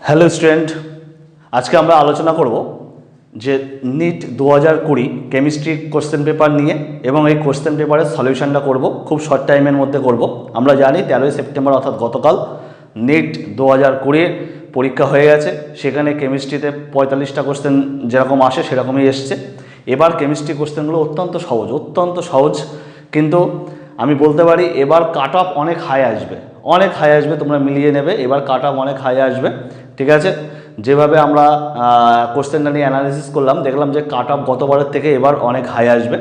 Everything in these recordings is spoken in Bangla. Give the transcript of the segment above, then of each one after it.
হ্যালো স্টুডেন্ট, আজকে আমরা আলোচনা করব যে নিট 2020 কেমিস্ট্রি কোশ্চেন পেপার নিয়ে এবং এই কোশ্চেন পেপারের সলিউশনটা করব খুব শর্ট টাইমের মধ্যে করব। আমরা জানি 13ই সেপ্টেম্বর অর্থাৎ গতকাল নিট 2020 পরীক্ষা হয়ে গেছে। সেখানে কেমিস্ট্রিতে 45টা কোশ্চেন যেরকম আসে সেরকমই এসছে। এবার কেমিস্ট্রি কোশ্চেনগুলো অত্যন্ত সহজ, কিন্তু আমি বলতে পারি এবার কাট অফ অনেক হাই আসবে, তোমরা মিলিয়ে নেবে। এবার কাট অফ অনেক হাই আসবে, ঠিক আছে। যেভাবে আমরা কোশ্চেনটা নিয়ে অ্যানালিসিস করলাম, দেখলাম যে কাট অফ গতবারের থেকে এবার অনেক হাই আসবে।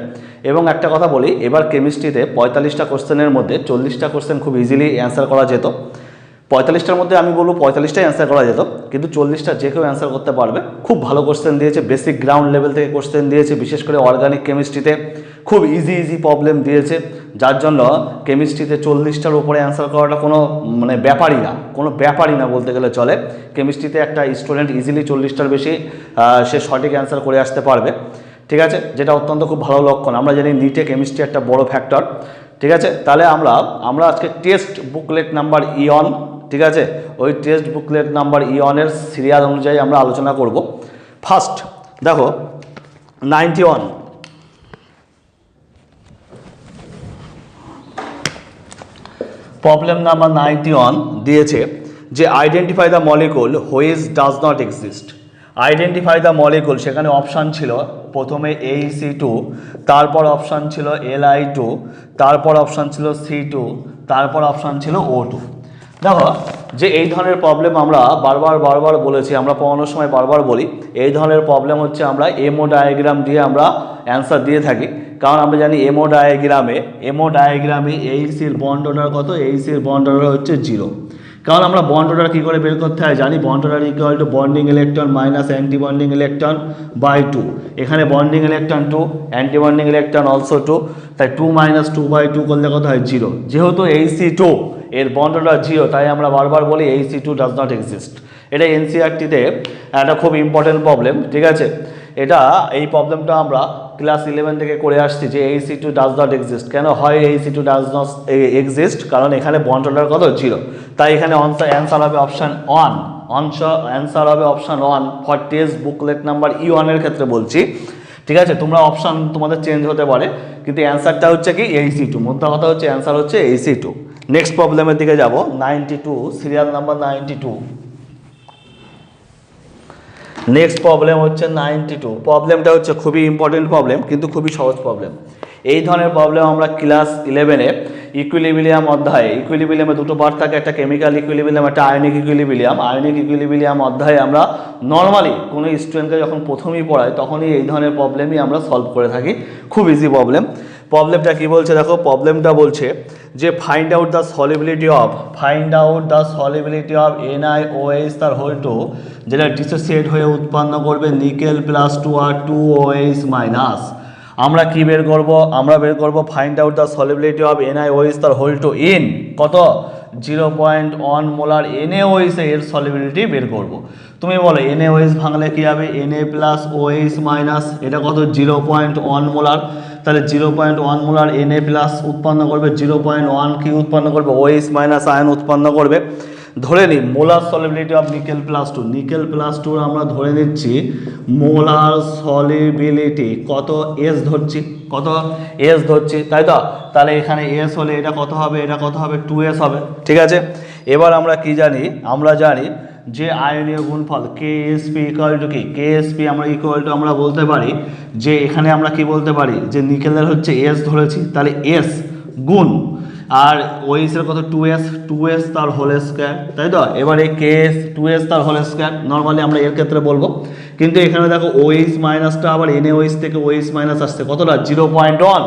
এবং একটা কথা বলি, এবার কেমিস্ট্রিতে 45টা কোশ্চেনের মধ্যে 40টা কোশ্চেন খুব ইজিলি অ্যান্সার করা যেত। 45টার মধ্যে আমি বলবো 45টাই অ্যান্সার করা যেত, কিন্তু 40টা যে কেউ অ্যান্সার করতে পারবে। খুব ভালো কোশ্চেন দিয়েছে, বেসিক গ্রাউন্ড লেভেল থেকে কোশ্চেন দিয়েছে, বিশেষ করে অর্গানিক কেমিস্ট্রিতে খুব ইজি প্রবলেম দিয়েছে, যার জন্য কেমিস্ট্রিতে 40টার উপরে অ্যান্সার করাটা কোনো ব্যাপারই না বলতে গেলে চলে। কেমিস্ট্রিতে একটা স্টুডেন্ট ইজিলি 40টার বেশি সে সঠিক অ্যান্সার করে আসতে পারবে, ঠিক আছে, যেটা অত্যন্ত খুব ভালো লক্ষণ। আমরা জানি নিটে কেমিস্ট্রি একটা বড় ফ্যাক্টর, ঠিক আছে। তাহলে আমরা আজকে টেক্সট বুকলেট নাম্বার ইয়ন, ঠিক আছে, ওই টেক্সট বুকলেট নাম্বার ইয়নের সিরিয়াল অনুযায়ী আমরা আলোচনা করব। ফার্স্ট দেখো 91, প্রবলেম নাম্বার 91 দিয়েছে যে identify the molecule which does not exist. Identify the molecule, সেখানে অপশান ছিল প্রথমে AC2, তারপর অপশান ছিল Li2, তারপর অপশান ছিল C2, তারপর অপশান ছিল O2। দেখো যে এই ধরনের প্রবলেম আমরা বারবার বলেছি, আমরা পড়ানোর সময় বারবার বলি, এই ধরনের প্রবলেম হচ্ছে আমরা এমও ডায়াগ্রাম দিয়ে আমরা অ্যান্সার দিয়ে থাকি। কারণ আমরা জানি এমও ডায়াগ্রামে এইচসির বন্ড অর্ডার কত? এইচসির বন্ড অর্ডার হচ্ছে 0। কারণ আমরা বন্ড অর্ডার কী করে বের করতে হয় জানি, bond order equal to bonding electron minus anti bonding electron by 2। এখানে bonding electron 2, anti bonding electron also 2, তাই 2 - 2/2 করলে কত হয়? 0। যেহেতু AC2 এর বন্ড অর্ডার 0, তাই আমরা বারবার বলি AC2 ডাজ নট এক্সিস্ট। এটা NCERT-তে একটা খুব ইম্পর্টেন্ট প্রবলেম, ঠিক আছে। এই প্রবলেমটা আমরা ক্লাস 11 থেকে করে আসছি যে AC2 ডাজ নট এক্সিস্ট। কেন হয় AC2 ডাজ নট এক্সিস্ট? কারণ এখানে বন্ড অর্ডার কত? 0। তাই এখানে অ্যান্সার হবে অপশান 1। অ্যান্সার হবে option 1 for text booklet number E1 এর ক্ষেত্রে বলছি, ঠিক আছে। তোমরা অপশান তোমাদের চেঞ্জ হতে পারে, কিন্তু অ্যান্সারটা হচ্ছে কি? AC2। মোদ্দা কথা হচ্ছে অ্যান্সার হচ্ছে AC2। নেক্সট প্রবলেমের দিকে যাব, 92, সিরিয়াল নাম্বার 92। নেক্সট প্রবলেম হচ্ছে 92। প্রবলেমটা হচ্ছে খুবই ইম্পর্টেন্ট প্রবলেম, কিন্তু খুবই সহজ প্রবলেম। এই ধরনের প্রবলেম আমরা ক্লাস 11-এ ইকুইলিব্রিয়াম অধ্যায়ে, ইকুইলিব্রিয়ামে দুটো পার্ট থাকে, একটা কেমিক্যাল ইকুইলিব্রিয়াম, একটা আয়নিক ইকুইলিব্রিয়াম। আয়নিক ইকুইলিব্রিয়াম অধ্যায়ে আমরা নর্মালি কোনো স্টুডেন্টকে যখন প্রথমেই পড়াই তখনই এই ধরনের প্রবলেমই আমরা সলভ করে থাকি, খুব ইজি প্রবলেম। প্রবলেমটা কি বলছে দেখো, প্রবলেমটা বলছে যে find out the solubility of NiOH তার হোল 2, যেটা ডিসোসিয়েট হয়ে উৎপন্ন করবে নিকেল প্লাস 2 আর 2OH মাইনাস। আমরা কি বের করব? আমরা বের করব find out the solubility of NiOH তার হোল 2 ইন কত? 0.1 মোলার NaOH এর সলিবিলিটি বের করব। তুমি বলো NaOH ভাঙলে কি হবে? Na প্লাস OH মাইনাস, এটা কত? 0.1 মোলার। তাহলে 0.1 মোলার Na প্লাস উৎপন্ন করবে 0.1 কি উৎপন্ন করবে? OH মাইনাস আয়ন উৎপন্ন করবে। ধরে নিই molar solubility of nickel plus 2, nickel plus 2 আমরা ধরে নিচ্ছি মোলার সলিবিলিটি কত? S ধরছি, কত? S ধরছি, তাই তো। তাহলে এখানে S হলে এটা কত হবে? এটা কত হবে? 2S হবে, ঠিক আছে। এবার আমরা কি জানি? আমরা জানি যে আয়নীয় গুণফল KSP ইকুয়াল টু কি? KSP আমরা ইকুয়াল টু আমরা বলতে পারি যে এখানে আমরা কি বলতে পারি যে নিকেলের হচ্ছে S ধরেছি, তাহলে S গুণ আর OH এর কত? 2S তার হোল স্কয়ার, তাই তো। এবার এই KS 2S তার হোল স্কয়ার নর্মালি আমরা এর ক্ষেত্রে বলবো, কিন্তু এখানে দেখো OH মাইনাসটা আবার NaOH থেকে OH মাইনাস আসছে কতটা? 0.1।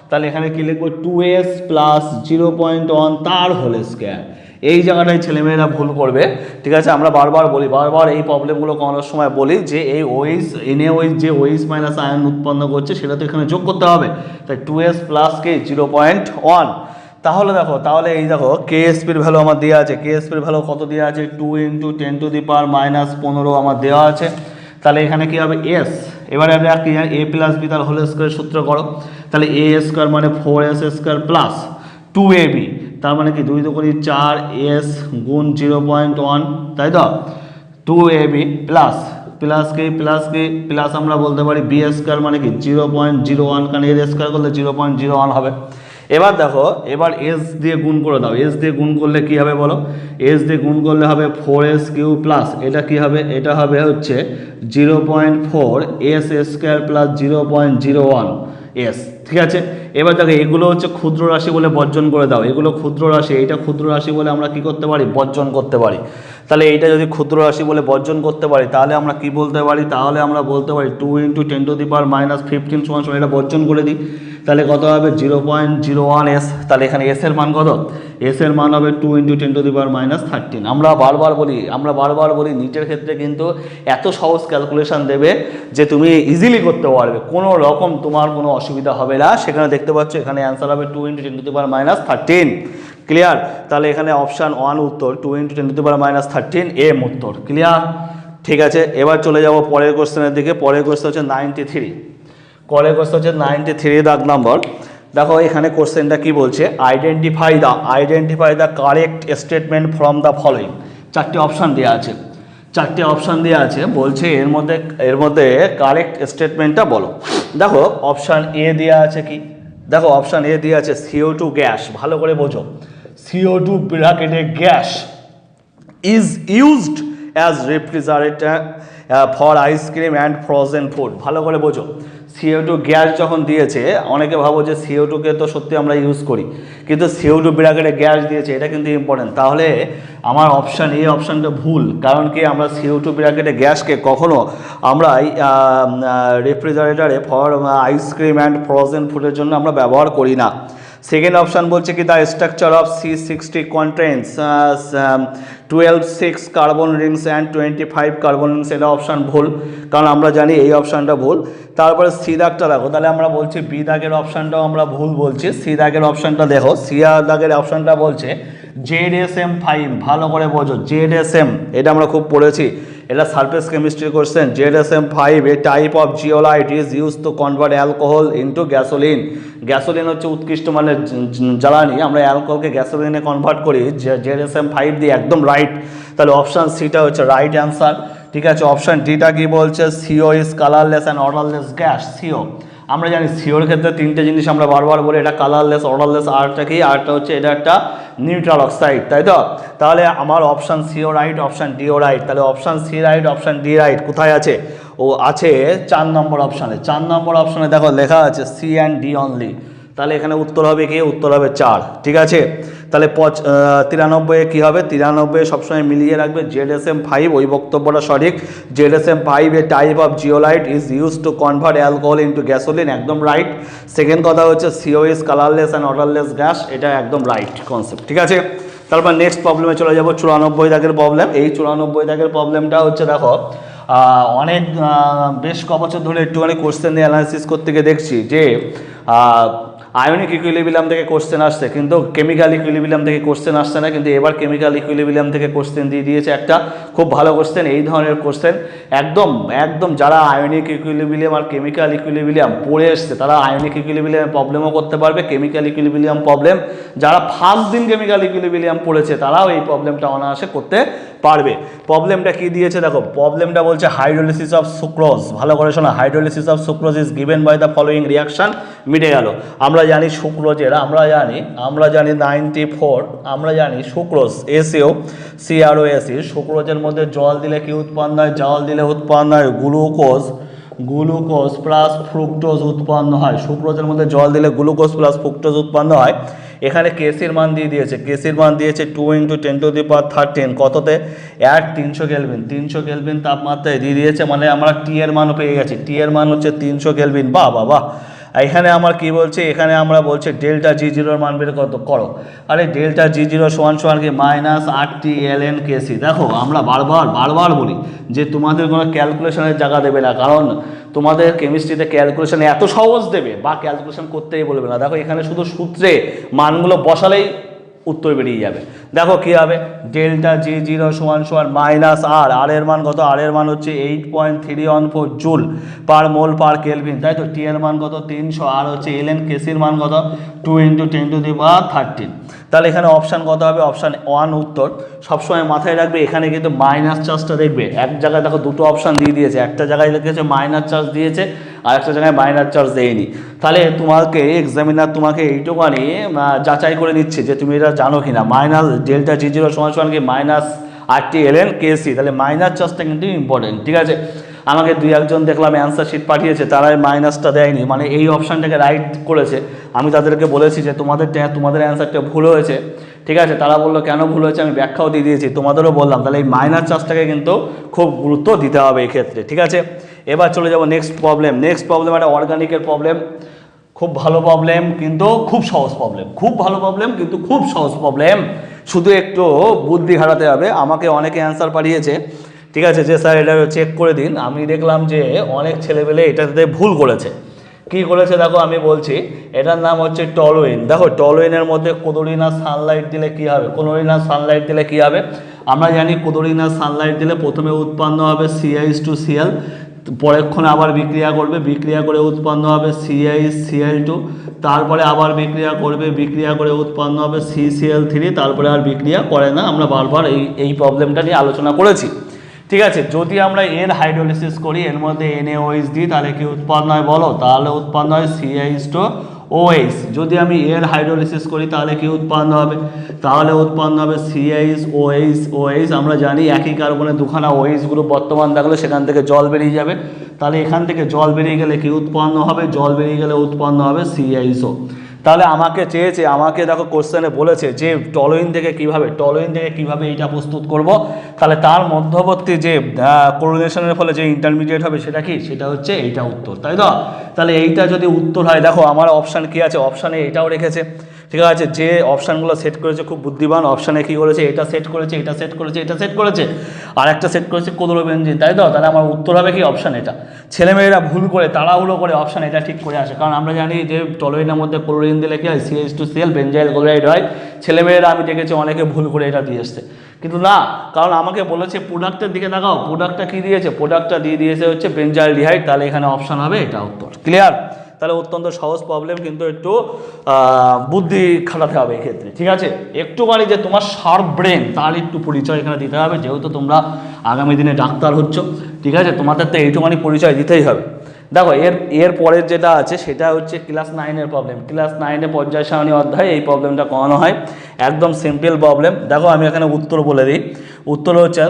তাহলে এখানে কি লিখবো? 2S প্লাস 0.1 তার হোল স্কয়ার। এই জায়গাটায় ছেলেমেয়েরা ভুল করবে, ঠিক আছে। আমরা বারবার এই প্রবলেমগুলো করানোর সময় বলি যে এই NaOH যে OH মাইনাস আয়ন উৎপন্ন করছে সেটা তো এখানে যোগ করতে হবে, তাই 2S প্লাস কে 0.1। তাহলে দেখো, এই দেখো KSPর ভ্যালু আমার দেওয়া আছে, KSPর ভ্যালু কত দেওয়া আছে? 2 × 10⁻⁻15 আমার দেওয়া আছে। তাহলে এখানে কি হবে? S। এবারে আমরা কি জানি? A প্লাস B তার হোল স্কয়ার সূত্র করো, তাহলে A স্কয়ার মানে 4S স্কয়ার প্লাস 2AB, তার মানে কি 2 × 4S গুণ 0.1, তাই তো। 2ab প্লাস কি প্লাস আমরা বলতে পারি বি স্কোয়ার মানে কি 0.01, কারণ এর স্কোয়ার করলে 0.01 হবে। এবার দেখো, এবার এস দিয়ে গুণ করে দাও, এস দিয়ে গুণ করলে কি হবে বলো, এস দিয়ে গুণ করলে হবে 4s কিউ প্লাস এটা কি হবে, এটা হবে হচ্ছে 0.4 এস স্কোয়ার প্লাস 0.01 এস, ঠিক আছে। এবার দেখো এগুলো হচ্ছে ক্ষুদ্র রাশি বলে বর্জন করে দাও, এগুলো ক্ষুদ্র রাশি, এইটা ক্ষুদ্র রাশি বলে আমরা কি করতে পারি, বর্জন করতে পারি। তাহলে এইটা যদি ক্ষুদ্র রাশি বলে বর্জন করতে পারি তাহলে আমরা কি বলতে পারি, তাহলে আমরা বলতে পারি 2 × 10⁻−15 সমান এটা বর্জন করে দিই, তাহলে কত হবে 0.01 এস। তাহলে এখানে এস এর মান কত, এস এর মান হবে 2 × 10⁻−13। আমরা বারবার বলি নিটের ক্ষেত্রে কিন্তু এত সহজ ক্যালকুলেশন দেবে যে তুমি ইজিলি করতে পারবে, কোনো রকম তোমার কোনো অসুবিধা হবে না। সেখানে দেখতে পাচ্ছ এখানে অ্যান্সার হবে 2 × 10⁻13। ক্লিয়ার? তাহলে এখানে অপশান 1 উত্তর, 2 × 10⁻13 এম উত্তর। ক্লিয়ার? ঠিক আছে, এবার চলে যাব পরের কোশ্চেনের দিকে। পরের কোশ্চেন হচ্ছে 93, পরের কোশ্চেন হচ্ছে 93 দাগ নম্বর। দেখো এখানে কোশ্চেনটা কি বলছে, identify the correct statement from the following. চারটে অপশান দেওয়া আছে, বলছে এর মধ্যে কারেক্ট স্টেটমেন্টটা বলো। দেখো অপশান এ দেওয়া আছে কি, দেখো অপশান এ দেওয়া আছে CO2 গ্যাস, ভালো করে বোঝো, CO2 ব্র্যাকেটে gas is used as refrigerator for ice cream and frozen food. ভালো করে বোঝো, CO2 গ্যাস যখন দিয়েছে, অনেকে ভাবো যে CO2কে তো সত্যি আমরা ইউজ করি, কিন্তু CO2 ব্র্যাকেটে গ্যাস দিয়েছে, এটা কিন্তু ইম্পর্টেন্ট। তাহলে আমার অপশান এই অপশানটা ভুল, কারণ কি আমরা CO2 ব্র্যাকেটে গ্যাসকে কখনো আমরা রেফ্রিজারেটরে ফর আইসক্রিম অ্যান্ড ফ্রোজেন ফুডের জন্য আমরা ব্যবহার করি না। সেকেন্ড অপশান বলছে কি the structure of C60 contains 12 carbon rings and 25 carbon rings, এটা অপশান ভুল, কারণ আমরা জানি এই অপশানটা ভুল। তারপরে সি দাগটা দেখো, তাহলে আমরা বলছি বি দাগের অপশানটাও আমরা ভুল বলছি। সি দাগের অপশানটা দেখো, সি দাগের অপশানটা বলছে ZSM5, ভালো করে বোঝো ZSM, এটা আমরা খুব পড়েছি, এটা surface chemistry question. ZSM5 A type of zeolite is use to convert alcohol into gasoline. Gasoline হচ্ছে উৎকৃষ্ট মানের জ্বালানি, আমরা অ্যালকোহলকে গ্যাসোলিনে কনভার্ট করি ZSM5 দিয়ে, একদম রাইট। তাহলে অপশান সিটা হচ্ছে রাইট অ্যান্সার। ঠিক আছে, অপশান ডিটা কি বলছে, CO is colourless and odourless gas. CO আমরা জানি সিওর ক্ষেত্রে তিনটে জিনিস আমরা বারবার বলি, এটা কালারলেস, অর্ডারলেস, আরটা কি, আরটা হচ্ছে এটা একটা নিউট্রাল অক্সাইড, তাই তো। তাহলে আমার option CO right, option deo right. তাহলে option C right, option D right. কোথায় আছে, ও আছে 4 নম্বর অপশানে। 4 নম্বর অপশানে দেখো লেখা আছে C অ্যান্ড D অনলি। তাহলে এখানে উত্তর হবে কি, উত্তর হবে 4। ঠিক আছে, তাহলে 93 কী হবে, 93 সবসময় মিলিয়ে রাখবে ZSM5, ওই বক্তব্যটা সঠিক। ZSM5 A type of zeolite is use to convert alcohol into gasoline, একদম রাইট। সেকেন্ড কথা হচ্ছে CO is colourless and odourless gas, এটা একদম রাইট কনসেপ্ট। ঠিক আছে, তারপর নেক্সট প্রবলেমে চলে যাব, 94 দাগের প্রবলেম। এই 94 দাগের প্রবলেমটা হচ্ছে দেখো অনেক বেশ ক বছর ধরে একটুখানি কোশ্চেন নিয়ে অ্যানালাইসিস করতে গিয়ে দেখছি যে আয়নিক ইকুইলিব্রিয়াম থেকে কোশ্চেন আসছে, কিন্তু কেমিক্যাল ইকুইলিব্রিয়াম থেকে কোশ্চেন আসছে না। কিন্তু এবার কেমিক্যাল ইকুইলিব্রিয়াম থেকে কোশ্চেন দিয়ে দিয়েছে একটা খুব ভালো কোশ্চেন। এই ধরনের কোশ্চেন একদম যারা আয়নিক ইকুইলিব্রিয়াম আর কেমিক্যাল ইকুইলিব্রিয়াম পড়ে এসছে তারা আয়নিক ইকুইলিব্রিয়াম প্রবলেমও করতে পারবে, কেমিক্যাল ইকুইলিব্রিয়াম প্রবলেম যারা ফার্স্ট দিন কেমিক্যাল ইকুইলিব্রিয়াম পড়েছে তারাও এই প্রবলেমটা অনায়াসে করতে পারবে। প্রবলেমটা কি দিয়েছে দেখো, প্রবলেমটা বলছে হাইড্রোলিসিস অফ সুক্রোজ। ভালো করে শোনো, hydrolysis of sucrose is given by the following reaction. মিটে গেল। আমরা জানি সুক্রোজের, আমরা জানি 94, আমরা জানি সুক্রোজ SO CROS, সুক্রোজের মধ্যে জল দিলে কি উৎপন্ন হয়, জল দিলে উৎপন্ন হয় গ্লুকোজ প্লাস ফ্রুক্টোজ উৎপন্ন হয়। সুক্রোজের মধ্যে জল দিলে গ্লুকোজ প্লাস ফ্রুক্টোজ উৎপন্ন হয়। এখানে কেসির মান দিয়ে দিয়েছে, কেসির মান দিয়েছে 2 × 10⁻13 কততে, 300 কেলভিন। 300 কেলভিন তাপমাত্রায় দিয়ে দিয়েছে, মানে আমরা টি এর মানও পেয়ে গেছি। টি এর মান হচ্ছে 300 কেলভিন। বাহ। এখানে আমার কি বলছে, এখানে আমরা বলছি ডেল্টা G0 এর মান বের করো। আরে ডেল্টা G0 সমান কি -8T ln Kc। দেখো আমরা বারবার বলি যে তোমাদের কোনো ক্যালকুলেশনের জায়গা দেবে না, কারণ তোমাদের কেমিস্ট্রিতে ক্যালকুলেশন এত সহজ দেবে বা ক্যালকুলেশন করতেই বলবে না। দেখো এখানে শুধু সূত্রে মানগুলো বসালেই উত্তর বেরিয়ে যাবে। দেখো কী হবে, ডেল্টা জি জিরো সমান সমান মাইনাস আর, আর এর মান কত, আর এর মান হচ্ছে 8.314 জুল পার মোল পার কেলভিন, তাই তো। টি এর মান কত 300, আর হচ্ছে এলএন কেসির মান কত 2 × 10⁻13। তাহলে এখানে অপশান কত হবে, অপশান 1 উত্তর। সবসময় মাথায় রাখবে এখানে কিন্তু মাইনাস চার্জটা দেখবে, এক জায়গায় দেখো দুটো অপশান দিয়ে দিয়েছে, একটা জায়গায় লিখেছে মাইনাস চার্জ দিয়েছে আর একটা জায়গায় মাইনাস চার্জ দেয়নি। তাহলে তোমাকে এক্সামিনার তোমাকে এইটুকুনি যাচাই করে নিচ্ছে যে তুমি এটা জানো কিনা, মাইনাস ডেল্টা জি জিরো সমান সমান কি মাইনাস আরটি এলএন কেসি, তাহলে মাইনাস চার্জটা কিন্তু ইম্পর্টেন্ট, ঠিক আছে। আমাকে 2-1 দেখলাম অ্যান্সার শিট পাঠিয়েছে, তারা মাইনাসটা দেয়নি, মানে এই অপশানটাকে রাইট করেছে। আমি তাদেরকে বলেছি যে তোমাদের অ্যান্সারটা ভুল হয়েছে, ঠিক আছে। তারা বললো কেন ভুল হয়েছে, আমি ব্যাখ্যাও দিয়ে দিয়েছি, তোমাদেরও বললাম। তাহলে এই মাইনাস চার্জটাকে কিন্তু খুব গুরুত্ব দিতে হবে এই ক্ষেত্রে, ঠিক আছে। এবার চলে যাবো নেক্সট প্রবলেম। নেক্সট প্রবলেম একটা অর্গানিকের প্রবলেম, খুব ভালো প্রবলেম কিন্তু খুব সহজ প্রবলেম, খুব ভালো প্রবলেম কিন্তু খুব সহজ প্রবলেম, শুধু একটু বুদ্ধি খাটাতে হবে। আমাকে অনেকে অ্যান্সার পাঠিয়েছে, ঠিক আছে, যে স্যার এটা চেক করে দিন। আমি দেখলাম যে অনেক ছেলেপেলে এটাতে ভুল করেছে। কি করেছে দেখো, আমি বলছি, এটার নাম হচ্ছে টলুইন। দেখো টলুইনের মধ্যে কোদরিনাস সানলাইট দিলে কি হবে, কোদরিনাস সানলাইট দিলে কি হবে, আমরা জানি কোদরিনাস সানলাইট দিলে প্রথমে উৎপন্ন হবে CH2Cl, পরেক্ষণে আবার বিক্রিয়া করবে, বিক্রিয়া করে উৎপন্ন হবে CH2Cl2, তারপরে আবার বিক্রিয়া করবে, বিক্রিয়া করে উৎপন্ন হবে CCl3, তারপরে আর বিক্রিয়া করে না। আমরা বারবার এই প্রবলেমটা নিয়ে আলোচনা করেছি, ঠিক আছে। যদি আমরা এর হাইড্রোলিসিস করি, এর মধ্যে NaOH দিই, তাহলে কি উৎপন্ন হয় বলো, তাহলে উৎপন্ন হয় CH2OH। যদি আমি এর হাইড্রোলিসিস করি তাহলে কি উৎপন্ন হবে, তাহলে উৎপন্ন হবে CH2OH। আমরা জানি একই কার্বনে দুখানা OH গ্রুপ বর্তমান থাকলে সেখান থেকে জল বেরিয়ে যাবে, তাহলে এখান থেকে জল বেরিয়ে গেলে কি উৎপন্ন হবে, জল বেরিয়ে গেলে উৎপন্ন হবে CHO। তাহলে আমাকে চেয়েছে, আমাকে দেখো কোশ্চেনে বলেছে যে টলুইন থেকে কিভাবে এইটা প্রস্তুত করব। তাহলে তার মধ্যবর্তী যে কোরিলেশনের ফলে যে ইন্টারমিডিয়েট হবে সেটা কি, সেটা হচ্ছে এইটা উত্তর, তাই তো। তাহলে এইটা যদি উত্তর হয়, দেখো আমার অপশান কি আছে, অপশানে এটাও রেখেছে, ঠিক আছে। যে অপশানগুলো সেট করেছে খুব বুদ্ধিমান, অপশানে কি করেছে, এটা সেট করেছে, এটা সেট করেছে, এটা সেট করেছে, আর একটা সেট করেছে ক্লোরোবেনজিন, তাই তো। তাহলে আমার উত্তর হবে কি অপশান এটা। ছেলেমেয়েরা ভুল করে তাড়াহুড়ো করে অপশান এটা ঠিক করে আসে, কারণ আমরা জানি যে টলুইনের মধ্যে ক্লোরিন দিলে কি হয়, CH2Cl বেনজাইল ক্লোরাইড হয়। ছেলেমেয়েরা আমি দেখেছি অনেকে ভুল করে এটা দিয়ে এসছে, কিন্তু না, কারণ আমাকে বলেছে প্রোডাক্টের দিকে তাকাও, প্রোডাক্টটা কি দিয়েছে, প্রোডাক্টটা দিয়ে দিয়েছে হচ্ছে বেনজাইলডিহাইড, তাহলে এখানে অপশান হবে এটা উত্তর। ক্লিয়ার? তাহলে অত্যন্ত সহজ প্রবলেম, কিন্তু একটু বুদ্ধি খাটাতে হবে এক্ষেত্রে, ঠিক আছে। একটুখানি যে তোমার শার্প ব্রেন তার একটু পরিচয় এখানে দিতে হবে, যেহেতু তোমরা আগামী দিনে ডাক্তার হচ্ছ, ঠিক আছে, তোমাদের তো এইটুখানি পরিচয় দিতেই হবে। দেখো এর পরের যেটা আছে সেটা হচ্ছে ক্লাস 9-এর প্রবলেম। ক্লাস 9-এ পর্যায় সারণী অধ্যায়ে এই প্রবলেমটা করানো হয়, একদম সিম্পল প্রবলেম। দেখো আমি এখানে উত্তর বলে দিই, উত্তর হচ্ছে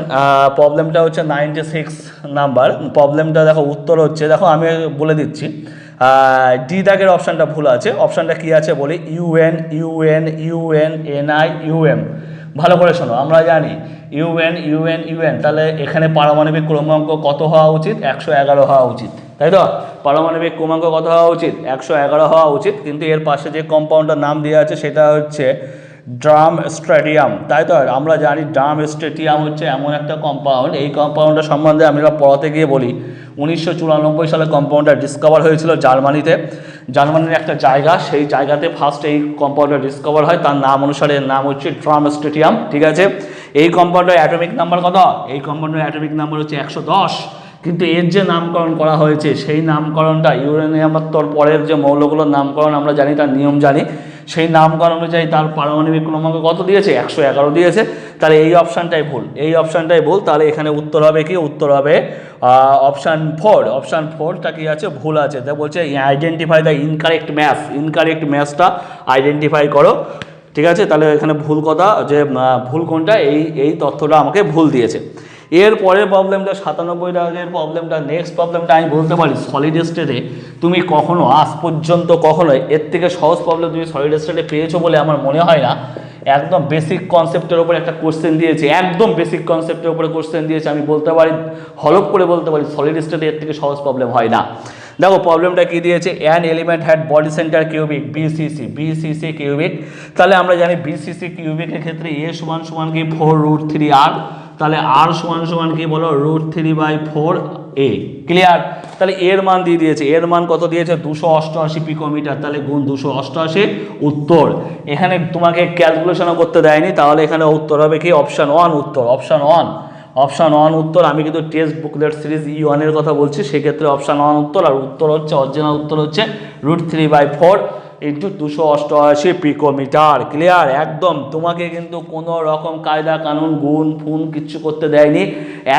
প্রবলেমটা হচ্ছে 96 নাম্বার প্রবলেমটা। দেখো উত্তর হচ্ছে, দেখো আমি বলে দিচ্ছি, ডি দাগের অপশানটা ভুল আছে। অপশানটা কি আছে বলি, UN ভালো করে শোনো। আমরা জানি UN, তাহলে এখানে পারমাণবিক ক্রমাঙ্ক কত হওয়া উচিত, 111 হওয়া উচিত, তাই তো। পারমাণবিক ক্রমাঙ্ক কত হওয়া উচিত, 111 হওয়া উচিত। কিন্তু এর পাশে যে কম্পাউন্ডের নাম দেওয়া আছে সেটা হচ্ছে ড্রাম স্ট্রেডিয়াম, তাই তো। আমরা জানি ড্রাম স্ট্রেডিয়াম হচ্ছে এমন একটা কম্পাউন্ড, এই কম্পাউন্ডের সম্বন্ধে আমরা পড়াতে গিয়ে বলি 1994 সালে কম্পাউন্ডার ডিসকভার হয়েছিল জার্মানিতে। জার্মানির একটা জায়গা, সেই জায়গাতে ফার্স্ট এই কম্পাউন্ডার ডিসকভার হয়, তার নাম অনুসারে এর নাম হচ্ছে ড্রাম স্ট্রেডিয়াম, ঠিক আছে। এই কম্পাউন্ডার অ্যাটমিক নাম্বার কত, এই কম্পাউন্ডার অ্যাটমিক নাম্বার হচ্ছে 110। কিন্তু এর যে নামকরণ করা হয়েছে সেই নামকরণটা ইউরেনিয়ামের পরের যে মৌলগুলোর নামকরণ আমরা জানি, তার নিয়ম জানি, সেই নামকরণ অনুযায়ী তার পারমাণবিক ক্রমাঙ্ক কত দিয়েছে, 111 দিয়েছে। তাহলে এই অপশানটাই ভুল, তাহলে এখানে উত্তর হবে কি, উত্তর হবে অপশান 4। অপশান 4টা কি আছে, ভুল আছে। তা বলছে আইডেন্টিফাই দ্য ইনকারেক্ট ম্যাথটা আইডেন্টিফাই করো, ঠিক আছে। তাহলে এখানে ভুল কথা, যে ভুল কোনটা, এই তথ্যটা আমাকে ভুল দিয়েছে। এর পরের প্রবলেমটা 97 দাগের প্রবলেমটা, নেক্সট প্রবলেমটা আমি বলতে পারি সলিড স্টেটে তুমি কখনো আজ পর্যন্ত কখনোই এর থেকে সহজ প্রবলেম তুমি সলিড স্টেটে পেয়েছো বলে আমার মনে হয় না। একদম বেসিক কনসেপ্টের উপর একটা কোশ্চেন দিয়েছে, একদম বেসিক কনসেপ্টের উপরে কোশ্চেন দিয়েছে। আমি বলতে পারি, হলপ করে বলতে পারি, সলিড স্টেটে এর থেকে সহজ প্রবলেম হয় না। দেখো প্রবলেমটা কি দিয়েছে, an element had body centre cubic BCC cubic. তাহলে আমরা জানি BCC কিউবিকের ক্ষেত্রে A সমান কি 4√3R, তাহলে R সমান কি বলো √3/4 এ। ক্লিয়ার? তাহলে এর মান দিয়ে দিয়েছে, এর মান কত দিয়েছে 288 পিকোমিটার, তাহলে গুণ 288 উত্তর। এখানে তোমাকে ক্যালকুলেশনও করতে দেয়নি, তাহলে এখানে উত্তর হবে কি অপশান 1 উত্তর, অপশান 1 উত্তর। আমি কিন্তু টেক্সট বুকলেট সিরিজ E1 এর কথা বলছি, সেক্ষেত্রে অপশান 1 উত্তর। আর উত্তর হচ্ছে অরিজিনাল উত্তর হচ্ছে √3/4 ইন্টু 288 পিকোমিটার। ক্লিয়ার? একদম তোমাকে কিন্তু কোনো রকম কায়দা কানুন গুণ ফুন কিচ্ছু করতে দেয়নি,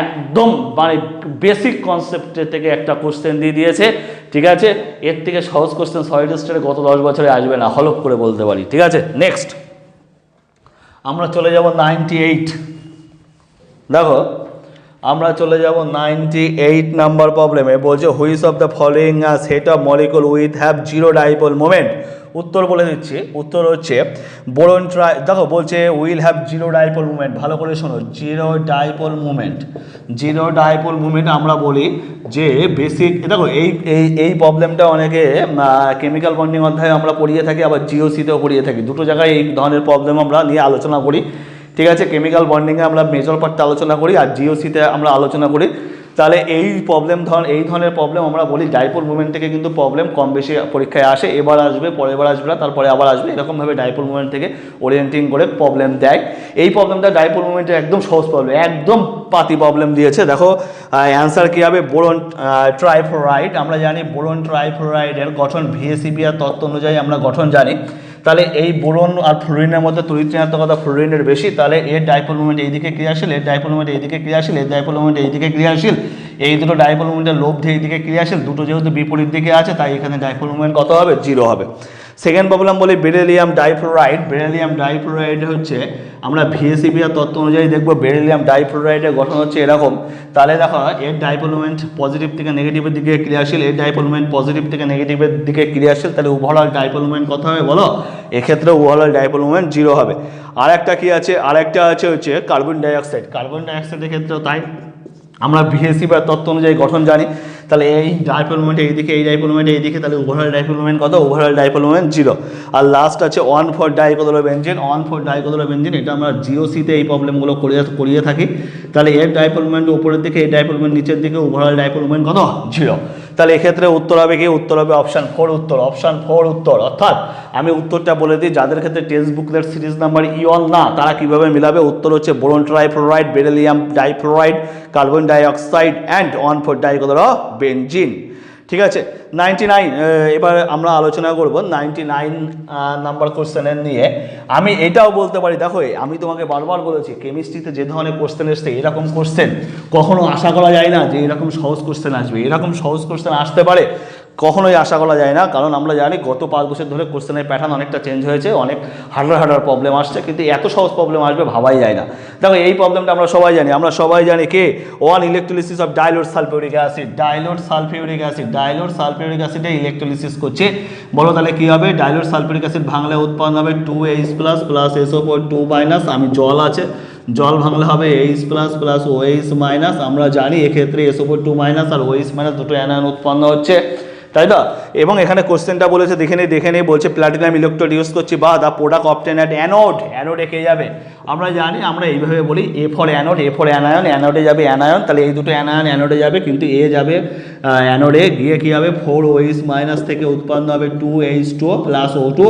একদম মানে বেসিক কনসেপ্টের থেকে একটা কোশ্চেন দিয়ে দিয়েছে। ঠিক আছে? এর থেকে সহজ কোশ্চেন সলিড স্টেটে গত 10 বছরে আসবে না, হলফ করে বলতে পারি। ঠিক আছে, নেক্সট আমরা চলে যাব 98। দেখো আমরা চলে যাব 98 নাম্বার প্রবলেমে। বলছে which of the following set of molecule with have zero dipole moment. উত্তর বলে দিচ্ছি, উত্তর হচ্ছে বোরন দেখো বলছে will have zero dipole movement. ভালো করে শোনো, zero dipole movement. Zero dipole movement আমরা বলি যে বেসিক, দেখো এই প্রবলেমটা অনেকে কেমিক্যাল বন্ডিং অধ্যায়ে আমরা পড়িয়ে থাকি, আবার জিওসিতেও পড়িয়ে থাকি। দুটো জায়গায় এই ধরনের প্রবলেম আমরা নিয়ে আলোচনা করি। ঠিক আছে? কেমিক্যাল বন্ডিংয়ে আমরা মেজর পার্টটা আলোচনা করি, আর জিওসিতে আমরা আলোচনা করি। তাহলে এই ধরনের প্রবলেম আমরা বলি ডাইপোল মুভমেন্ট থেকে কিন্তু প্রবলেম কম বেশি পরীক্ষায় আসে। এবার আসবে, পরের বার আসবে না, তারপরে আবার আসবে, এরকমভাবে ডাইপোল মুভমেন্ট থেকে ওরিয়েন্টিং করে প্রবলেম দেয়। এই প্রবলেমটা ডাইপোল মুভমেন্টের একদম সহজ প্রবলেম, একদম পাতি প্রবলেম দিয়েছে। দেখো অ্যান্সার কী হবে, বোরন ট্রাইফ্লোরাইড। আমরা জানি বোরন ট্রাইফ্লোরাইডের গঠন ভিএসিবি আর তত্ত্ব অনুযায়ী আমরা গঠন জানি। তাহলে এই বোরন আর ফ্লোরিনের মধ্যে তড়িৎ ঋণাত্মকতা ফ্লোরিনের বেশি, তাহলে এর ডাইপোল মুভমেন্ট এইদিকে ক্রিয়াশীল, এর ডাইপোল মুভমেন্ট এইদিকে ক্রিয়াশীল, এর ডাইপোল মুভমেন্ট এইদিকে ক্রিয়াশীল। এই দুটো ডাইপোল মুভমেন্টের লব্ধি এইদিকে ক্রিয়াশীল, দুটো যেহেতু বিপরীত দিকে আছে, তাই এখানে ডাইপোল মুভমেন্ট কত হবে, 0 হবে। সেকেন্ড প্রবলেম বলি বেরিলিয়াম ডাইফ্লোরাইড। বেরিলিয়াম ডাইফ্লোরাইড হচ্ছে আমরা ভিএসিবি আর তত্ত্ব অনুযায়ী দেখবো বেরিলিয়াম ডাইফ্লোরাইডের গঠন হচ্ছে এরকম। তাহলে দেখো এর ডাইপোল মুভমেন্ট পজিটিভ থেকে নেগেটিভের দিকে ক্রিয়াশীল, এর ডাইপোল মুভমেন্ট পজিটিভ থেকে নেগেটিভের দিকে ক্রিয়াশীল, তাহলে ওভারঅল ডাইপোল মুভমেন্ট কত হবে বলো? এক্ষেত্রে ওভারঅল ডাইপোল মুভমেন্ট 0 হবে। আর একটা কি আছে, আরেকটা আছে হচ্ছে কার্বন ডাইঅক্সাইড। কার্বন ডাইঅক্সাইডের ক্ষেত্রেও তাই, আমরা ভিএসি বা তত্ত্ব অনুযায়ী গঠন জানি। তাহলে এই ডাইপোল মুভমেন্ট এইদিকে, এই ডাইপোল মুভমেন্ট এইদিকে, তাহলে ওভারঅল ডাইপোল মুভমেন্ট কত? Overall dipole movement 0। আর লাস্ট আছে 1,4-ডাইকোদোলোবেনজিন। 1,4-ডাইকোদোলোবেনজিন এটা আমরা জিওসিতে এই প্রবলেমগুলো করিয়ে থাকি। তাহলে এর ডাইপোল মুভমেন্ট উপরের দিকে, এই ডাইপোল মুভমেন্ট নিচের দিকে, ওভারঅল ডাইপোল মুভমেন্ট কত? 0। তাহলে এক্ষেত্রে উত্তর হবে কি? উত্তর হবে অপশান 4 উত্তর, অপশান 4 উত্তর। অর্থাৎ আমি উত্তরটা বলে দিই, যাদের ক্ষেত্রে text booklet series number E1 না, তারা কীভাবে মিলাবে? উত্তর হচ্ছে boron trifluoride, beryllium difluoride, carbon dioxide and 1,4-ডাইকোদোলোবেনজিন। ঠিক আছে, 99 এবার আমরা আলোচনা করব 99 নাম্বার কোশ্চেনের নিয়ে। আমি এটাও বলতে পারি, দেখো আমি তোমাকে বারবার বলেছি কেমিস্ট্রিতে যে ধরনের কোশ্চেন এসছে, এরকম কোশ্চেন কখনো আশা করা যায় না যে এরকম সহজ কোশ্চেন আসবে। এরকম সহজ কোশ্চেন আসতে পারে, কখনোই আশা করা যায় না, কারণ আমরা জানি গত 5 বছর ধরে কোশ্চেনের প্যাটার্ন অনেকটা চেঞ্জ হয়েছে, অনেক হার্ডার প্রবলেম আসছে, কিন্তু এত সহজ প্রবলেম আসবে ভাবাই যায় না। দেখো এই প্রবলেমটা আমরা সবাই জানি কে? 1 ইলেকট্রোলিসিস of dilute sulphuric acid. Dilute sulphuric অ্যাসিডে ইলেকট্রোলিসিস করছে। বলো তাহলে কি হবে? ডাইলুট সালফিউরিক অ্যাসিড ভাঙলে উৎপন্ন হবে 2H+ প্লাস SO4 2-। আমি জল আছে, জল ভাঙলে হবে H+ প্লাস OH-। আমরা জানি এক্ষেত্রে SO4 2- আর OH- দুটো অ্যানায়ন উৎপন্ন হচ্ছে, তাই তো? এবং এখানে কোশ্চেনটা বলেছে দেখে নেই, বলছে প্ল্যাটিনাম ইলেকট্রোড ইউজ করছি বা the product obtain at anode. অ্যানোডে কে যাবে? আমরা জানি, আমরা এইভাবে বলি A for anode, A for anion, অ্যানোডে যাবে অ্যানায়ন। তাহলে এই দুটো অ্যানায়ন অ্যানোডে যাবে, কিন্তু এ যাবে অ্যানোডে গিয়ে কী হবে? 4OH- থেকে উৎপন্ন হবে 2H2O plus O2,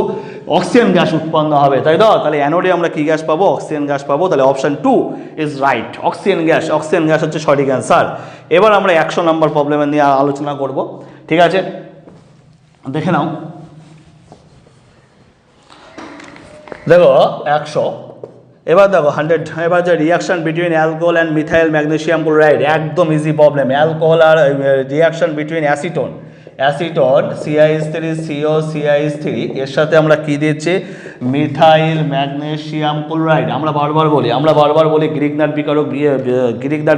oxygen gas উৎপন্ন হবে, তাই তো? তাহলে অ্যানোডে আমরা কী গ্যাস পাবো? অক্সিজেন গ্যাস পাবো। তাহলে option 2 is right, oxygen gas হচ্ছে সঠিক অ্যান্সার। এবার আমরা 100 নম্বর প্রবলেমের নিয়ে আলোচনা করব। ঠিক আছে, দেখে নাও। দেখো 100, এবার দেখো 100। এবার যে reaction between alcohol and methyl magnesium chloride, একদম ইজি প্রবলেম। অ্যালকোহল আর reaction between acetone CH3CO CH3, এর সাথে আমরা কি দিচ্ছি? Methyl magnesium chloride. আমরা বারবার বলি গ্রিগনার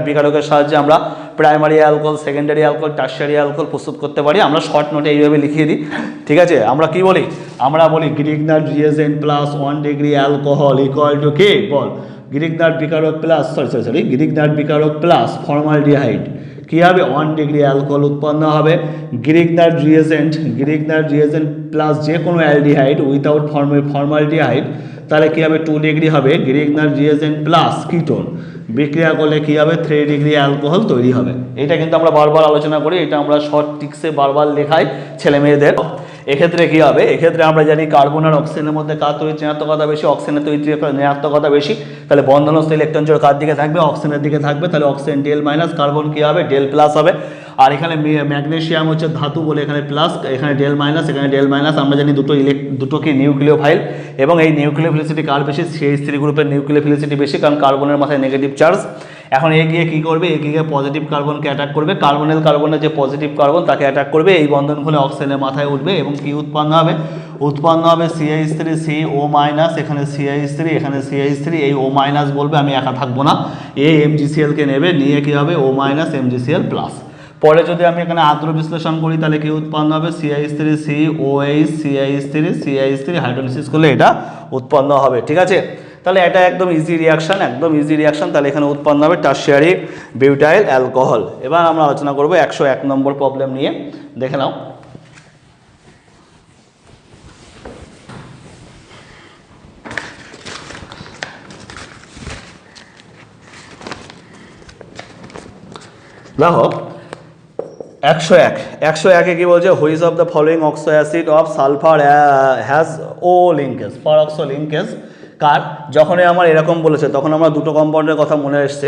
বিকারকের সাহায্যে আমরা primary alcohol, secondary alcohol, tertiary alcohol প্রস্তুত করতে পারি। আমরা শর্ট নোটে এইভাবে লিখিয়ে দিই। ঠিক আছে, আমরা কি বলি? আমরা বলি Grignard reagent plus 1 degree alcohol equal to কি? বল, গ্রিগনার বিকারক প্লাস ফর্মালডিহাইড। কী হবে? 1 ডিগ্রি অ্যালকোহল উৎপন্ন হবে। গ্রিগনার রিয়েজেন্ট প্লাস যে কোনো অ্যালডিহাইড উইথাউট ফর্মালডিহাইড, তাহলে কী হবে 2 ডিগ্রি হবে গ্রিগনার রিয়েজেন্ট প্লাস কিটোন, বিক্রিয়া করলে কী হবে 3 ডিগ্রি অ্যালকোহল তৈরি হবে। এটা কিন্তু আমরা বারবার আলোচনা করি, এটা আমরা শর্ট টিক্সে বারবার লেখাই ছেলে মেয়েদের। এক্ষেত্রে কী হবে, এক্ষেত্রে আমরা জানি কার্বন আর অক্সিজেনের মধ্যে কার তৈরি ঋণাত্মকতা বেশি, অক্সিজেনের তৈরি ঋণাত্মকতা বেশি, তাহলে বন্ধনস্থ ইলেকট্রন জোড় কার দিকে থাকবে, অক্সিজেনের দিকে থাকবে, তাহলে অক্সিজেন ডেল মাইনাস, কার্বন কী হবে ডেল প্লাস হবে। আর এখানে ম্যাগনেসিয়াম হচ্ছে ধাতু বলে এখানে প্লাস, এখানে ডেল মাইনাস, এখানে ডেল মাইনাস। আমরা জানি দুটো কি নিউক্লিওফাইল, এবং এই নিউক্লিওফিলিসিটি কার বেশি, CH3 গ্রুপের নিউক্লিওফিলিসিটি বেশি, কারণ কার্বনের মাথায় নেগেটিভ চার্জ। এখন এগিয়ে কী করবে, এগিয়ে পজিটিভ কার্বনকে অ্যাটাক করবে, কার্বনের যে পজিটিভ কার্বন তাকে অ্যাটাক করবে, এই বন্ধন খুলে অক্সিজেনের মাথায় উঠবে এবং কি উৎপন্ন হবে CH3CO মাইনাস, এখানে CH3, এখানে CH3, এই O মাইনাস বলবে, আমি একা থাকবো না, এই MgClকে নেবে, নিয়ে কী হবে O মাইনাস MgCl প্লাস। পরে যদি আমি এখানে আদ্র বিশ্লেষণ করি তাহলে কি উৎপন্ন হবে CH3COH, CH3 হাইড্রোলিসিস করলে এটা উৎপন্ন হবে। ঠিক আছে, তাহলে এটা একদম ইজি রিয়াকশন, একদম ইজি রিয়াকশন। তাহলে এখানে উৎপন্ন হবে টারশিয়ারি বিউটাইল অ্যালকোহল। এবার আমরা আলোচনা করব 101 নম্বর প্রবলেম নিয়ে, দেখে নাও। দেখো 101 কি বলছে, which of the following oxo acid of sulphur has O linkage, পারঅক্সো linkage কার। যখনই আমার এরকম বলেছে তখন আমার দুটো কম্পাউন্ডের কথা মনে এসছে,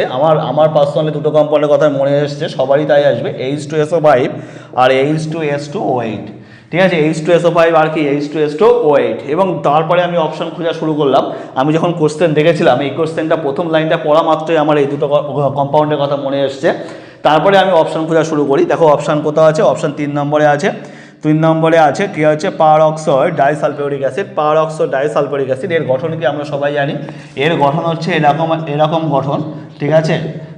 আমার পার্সোনালি দুটো কম্পাউন্ডের কথা মনে এসছে, সবারই তাই আসবে, H2SO5 আর H2S2O8। ঠিক আছে, H2SO5 আর কি H2S2O8। এবং তারপরে আমি অপশান খোঁজা শুরু করলাম। আমি যখন কোশ্চেন দেখেছিলাম, এই কোশ্চেনটা প্রথম লাইনটা পড়া মাত্রই আমার এই দুটো কম্পাউন্ডের কথা মনে এসছে। তারপরে আমি অপশান খোঁজা শুরু করি। দেখো অপশান কোথাও আছে, অপশান 3 নম্বরে আছে। 3 নম্বরে আছে কি হচ্ছে পারঅক্সাইড ডাইসালফিউরিক অ্যাসিড। পারঅক্সাইড ডাইসালফিউরিক অ্যাসিড এর গঠন কি আমরা সবাই জানি, এর গঠন হচ্ছে এরকম গঠন। ঠিক আছে,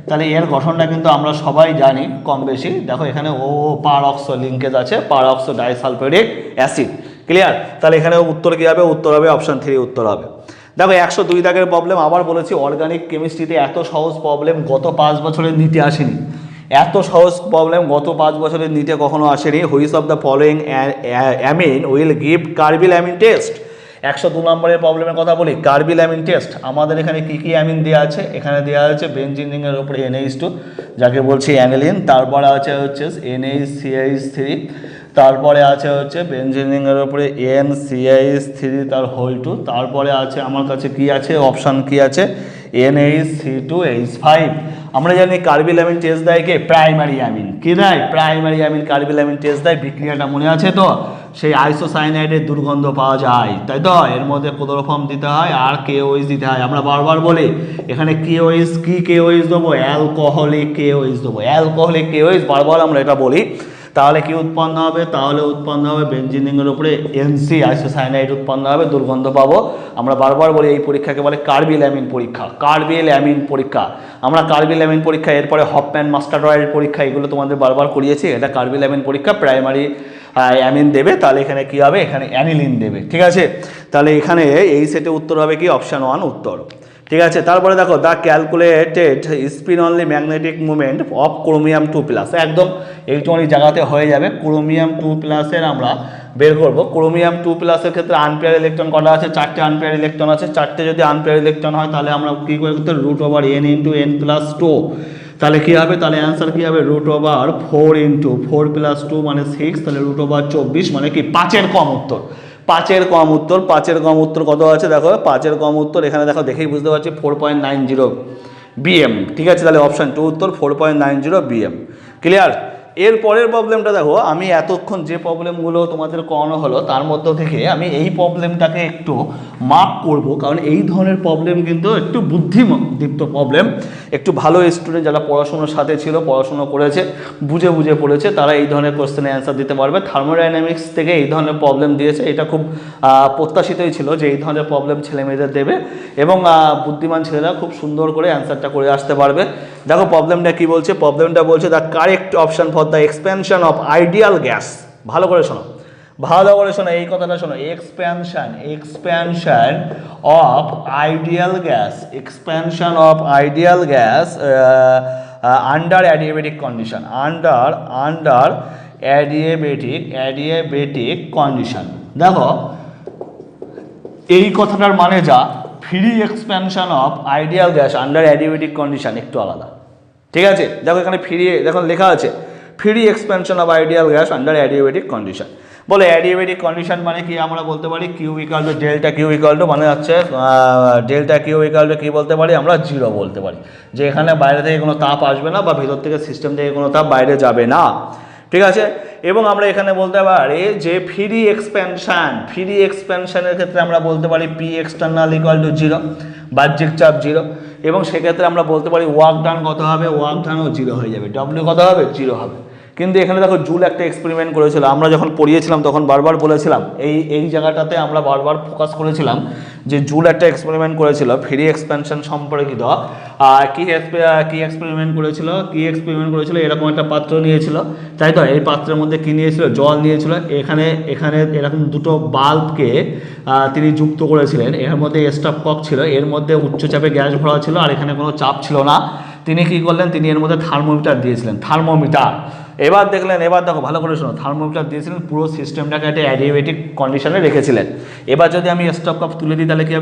তাহলে এর গঠনটা কিন্তু আমরা সবাই জানি কম বেশি। দেখো এখানে ও পারঅক্সো লিঙ্কেজ আছে, পারঅক্সো ডাইসালফিউরিক অ্যাসিড। ক্লিয়ার, তাহলে এখানে উত্তর কী হবে, উত্তর হবে অপশান 3 উত্তর হবে। দেখো 102 দাগের প্রবলেম, আবার বলেছি অর্গানিক কেমিস্ট্রিতে এত সহজ প্রবলেম গত 5 বছরের নিতে আসেনি, এত সহজ প্রবলেম গত 5 বছরের নিতে কখনো আসেনি। Which of the following amine will give carbyl amine test. 102 নম্বরের প্রবলেমের কথা বলি, কার্বিল অ্যামিন টেস্ট। আমাদের এখানে কী কী অ্যামিন দেওয়া আছে, এখানে দেওয়া আছে বেনজিন রিংয়ের উপরে NH2 যাকে বলছি অ্যানিলিন, তারপরে আছে হচ্ছে NaCH3, তারপরে আছে হচ্ছে বেনজিন রিংয়ের উপরে NCH3 তার হোল 2, তারপরে আছে আমার কাছে কি আছে, অপশান কি আছে NaC2H5। আমরা জানি কার্বিল অ্যামিন টেস্ট দেয় কে, প্রাইমারি অ্যামিন। কি দেয়, primary amine carbyl amine test দেয়। বিক্রিয়াটা মনে আছে তো, সেই আইসোসায়ানাইডের দুর্গন্ধ পাওয়া যায়, তাই তো, এর মধ্যে ক্লোরোফর্ম দিতে হয় আর KOH দিতে হয়। আমরা বারবার বলি এখানে KOH কি, KOH দেবো অ্যালকোহলিক KOH দেবো, অ্যালকোহলিক KOH, বারবার আমরা এটা বলি। তাহলে কি উৎপন্ন হবে, তাহলে উৎপন্ন হবে বেনজিন রিংয়ের উপরে NC আইসোসায়ানাইড উৎপন্ন হবে, দুর্গন্ধ পাবো। আমরা বারবার বলি এই পরীক্ষাকে বলে কার্বিল অ্যামিন পরীক্ষা, কার্বিল অ্যামিন পরীক্ষা। আমরা কার্বিল অ্যামিন পরীক্ষা, এরপরে হফম্যান মাস্টারডয়েড পরীক্ষা, এগুলো তোমাদের বারবার করিয়েছি। এটা কার্বিল অ্যামিন পরীক্ষা, প্রাইমারি অ্যামিন দেবে, তাহলে এখানে কি হবে, এখানে অ্যানিলিন দেবে। ঠিক আছে, তাহলে এখানে এই সেটে উত্তর হবে কি অপশান 1 উত্তর। ঠিক আছে, তারপরে দেখো the calculated spin only magnetic movement of chromium 2+, একদম এইটুকুনি জায়গাতে হয়ে যাবে। ক্রোমিয়াম 2+-এর আমরা বের করব। ক্রোমিয়াম 2+-এর ক্ষেত্রে আনপেয়ার ইলেকট্রন কটা আছে, 4টে আনপেয়ার ইলেকট্রন আছে। 4টে যদি আনপেয়ার ইলেকট্রন হয় তাহলে আমরা কী করে করতে, √n × n+2। তাহলে কী হবে, তাহলে অ্যান্সার কী হবে, √4 × 4 + 2 মানে 6, তাহলে √24 মানে কি 5-এর কম উত্তর। 5-এর কম উত্তর, 5-এর কম উত্তর কত আছে দেখো, 5-এর কম উত্তর এখানে দেখো, দেখেই বুঝতে পারছি 4.90 BM। ঠিক আছে, তাহলে অপশান 2 উত্তর 4.90 BM। ক্লিয়ার, এর পরের প্রবলেমটা দেখো, আমি এতক্ষণ যে প্রবলেমগুলো তোমাদের করানো হলো তার মধ্য থেকে আমি এই প্রবলেমটাকে একটু মার্ক করব, কারণ এই ধরনের প্রবলেম কিন্তু একটু বুদ্ধিদীপ্ত প্রবলেম। একটু ভালো স্টুডেন্ট যারা পড়াশোনার সাথে ছিল, পড়াশোনা করেছে, বুঝে বুঝে পড়েছে, তারা এই ধরনের কোশ্চেনের অ্যান্সার দিতে পারবে। থার্মোডাইনামিক্স থেকে এই ধরনের প্রবলেম দিয়েছে, এটা খুব প্রত্যাশিতই ছিল যে এই ধরনের প্রবলেম ছেলে মেয়েদের দেবে, এবং বুদ্ধিমান ছেলেরা খুব সুন্দর করে অ্যান্সারটা করে আসতে পারবে। দেখো প্রবলেমটা কি বলছে, প্রবলেমটা বলছে the correct option for the expansion of ideal gas. ভালো করে শোনো, ভালো করে শোনো, এই কথাটা শোনো, expansion of ideal gas, expansion of ideal gas under adiabatic condition, under adiabatic condition. দেখো এই কথাটার মানে যা free expansion of ideal gas under adiabatic condition একটু আলাদা। ঠিক আছে, দেখো এখানে দেখো লেখা আছে free expansion of ideal gas under adiabatic condition. বলে অ্যাডিয়াবেটিক কন্ডিশন মানে কি আমরা বলতে পারি Q equal to delta Q equal to মানে হচ্ছে ডেল্টা কিউ ইকুয়াল টু কী বলতে পারি আমরা জিরো বলতে পারি, যে এখানে বাইরে থেকে কোনো তাপ আসবে না বা ভেতর থেকে সিস্টেম থেকে কোনো তাপ বাইরে যাবে না। ঠিক আছে, এবং আমরা এখানে বলতে পারি যে ফ্রি এক্সপ্যানশনের ক্ষেত্রে আমরা বলতে পারি P external equal to zero, বাহ্যিক চাপ জিরো, এবং সেক্ষেত্রে আমরা বলতে পারি ওয়ার্ক ডান কত হবে, ওয়ার্ক ডানও জিরো হয়ে যাবে, ডব্লিউ কত হবে, জিরো হবে। কিন্তু এখানে দেখো জুল একটা এক্সপেরিমেন্ট করেছিল, আমরা যখন পড়িয়েছিলাম তখন বারবার বলেছিলাম এই জায়গাটাতে আমরা বারবার ফোকাস করেছিলাম যে জুল একটা এক্সপেরিমেন্ট করেছিল ফ্রি এক্সপ্যানশন সম্পর্কিত। কি এক্সপেরিমেন্ট করেছিল এরকম একটা পাত্র নিয়েছিল, তাই তো এই পাত্রের মধ্যে কি নিয়েছিল, জল নিয়েছিল, এখানে এরকম দুটো বাল্বকে তিনি যুক্ত করেছিলেন, এর মধ্যে স্টপ কক ছিল, এর মধ্যে উচ্চচাপে গ্যাস ভরা ছিল আর এখানে কোনো চাপ ছিল না। তিনি কি করলেন, তিনি এর মধ্যে থার্মোমিটার দিয়েছিলেন, থার্মোমিটার। এবার দেখো ভালো করে শোনো, থার্মোমিটার দিয়েছিলেন, পুরো সিস্টেমটাকে একটা অ্যাডিয়াবেটিক কন্ডিশনে রেখেছিলেন। এবার যদি আমি স্টপ কাপ তুলে দিই তাহলে কী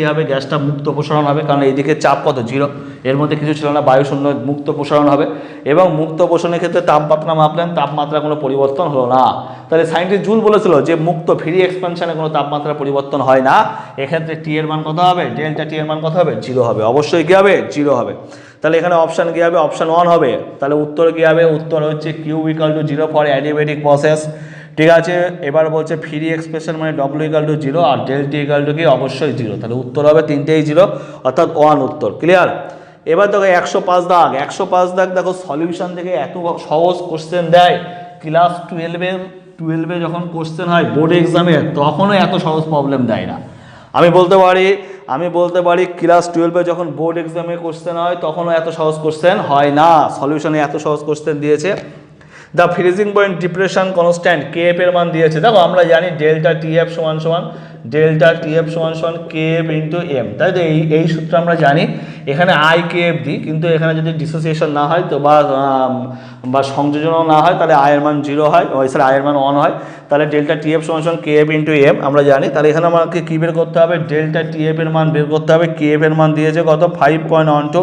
হবে, গ্যাসটা মুক্ত প্রসারণ হবে, কারণ এইদিকে চাপ কত, জিরো, এর মধ্যে কিছু ছিল না, বায়ু শূন্য, মুক্ত প্রসারণ হবে। এবং মুক্ত প্রসারণের ক্ষেত্রে তাপমাত্রা মাপলেন, তাপমাত্রা কোনো পরিবর্তন হলো না। তাহলে সায়েন্টিস্ট জুল বলেছিল যে মুক্ত ফ্রি এক্সপ্যানশনে কোনো তাপমাত্রা পরিবর্তন হয় না, এক্ষেত্রে টি এর মান কত হবে, ডেল্টা টি এর মান কত হবে, জিরো হবে, অবশ্যই কী হবে, জিরো হবে। তাহলে এখানে অপশান কী হবে, অপশান 1 হবে। তাহলে উত্তর কী হবে, উত্তর হচ্ছে Q equal to zero for adiabatic process. ঠিক আছে, এবার বলছে ফ্রি এক্সপ্রেশন মানে ডব্লিউ ইকুয়াল টু জিরো আর ডেল্টা ইকুয়াল টু কি, অবশ্যই জিরো। তাহলে উত্তর হবে তিনটেই জিরো, অর্থাৎ 1 উত্তর। ক্লিয়ার? এবার দেখো 105 দাগ দেখো সলিউশন থেকে এত সহজ কোশ্চেন দেয়, ক্লাস 12-এ যখন কোশ্চেন হয় বোর্ড এক্সামে তখনও এত সহজ প্রবলেম দেয় না। আমি বলতে পারি ক্লাস 12-এ যখন বোর্ড এক্সামে কোশ্চেন হয় তখনও এত সহজ কোশ্চেন হয় না, সলিউশনে এত সহজ কোশ্চেন দিয়েছে। The freezing point depression constant KF এর মান দিয়েছে, দেখো আমরা জানি ডেল্টা টিএফ সমান কেএফ ইন্টু এম, তাই তো এই সূত্র আমরা জানি। এখানে আই কেএফ দিই, কিন্তু এখানে যদি ডিসোসিয়েশন না হয় তো বা সংযোজনও না হয় তাহলে আয়ের মান জিরো হয়, আয়ের মান 1 হয়। তাহলে ডেল্টা টিএফ সমান কেএফ ইন্টু এম আমরা জানি। তাহলে এখানে আমাকে কী বের করতে হবে, ডেল্টা টিএফ এর মান বের করতে হবে। কেএফ এর মান দিয়েছে কত, 5.12,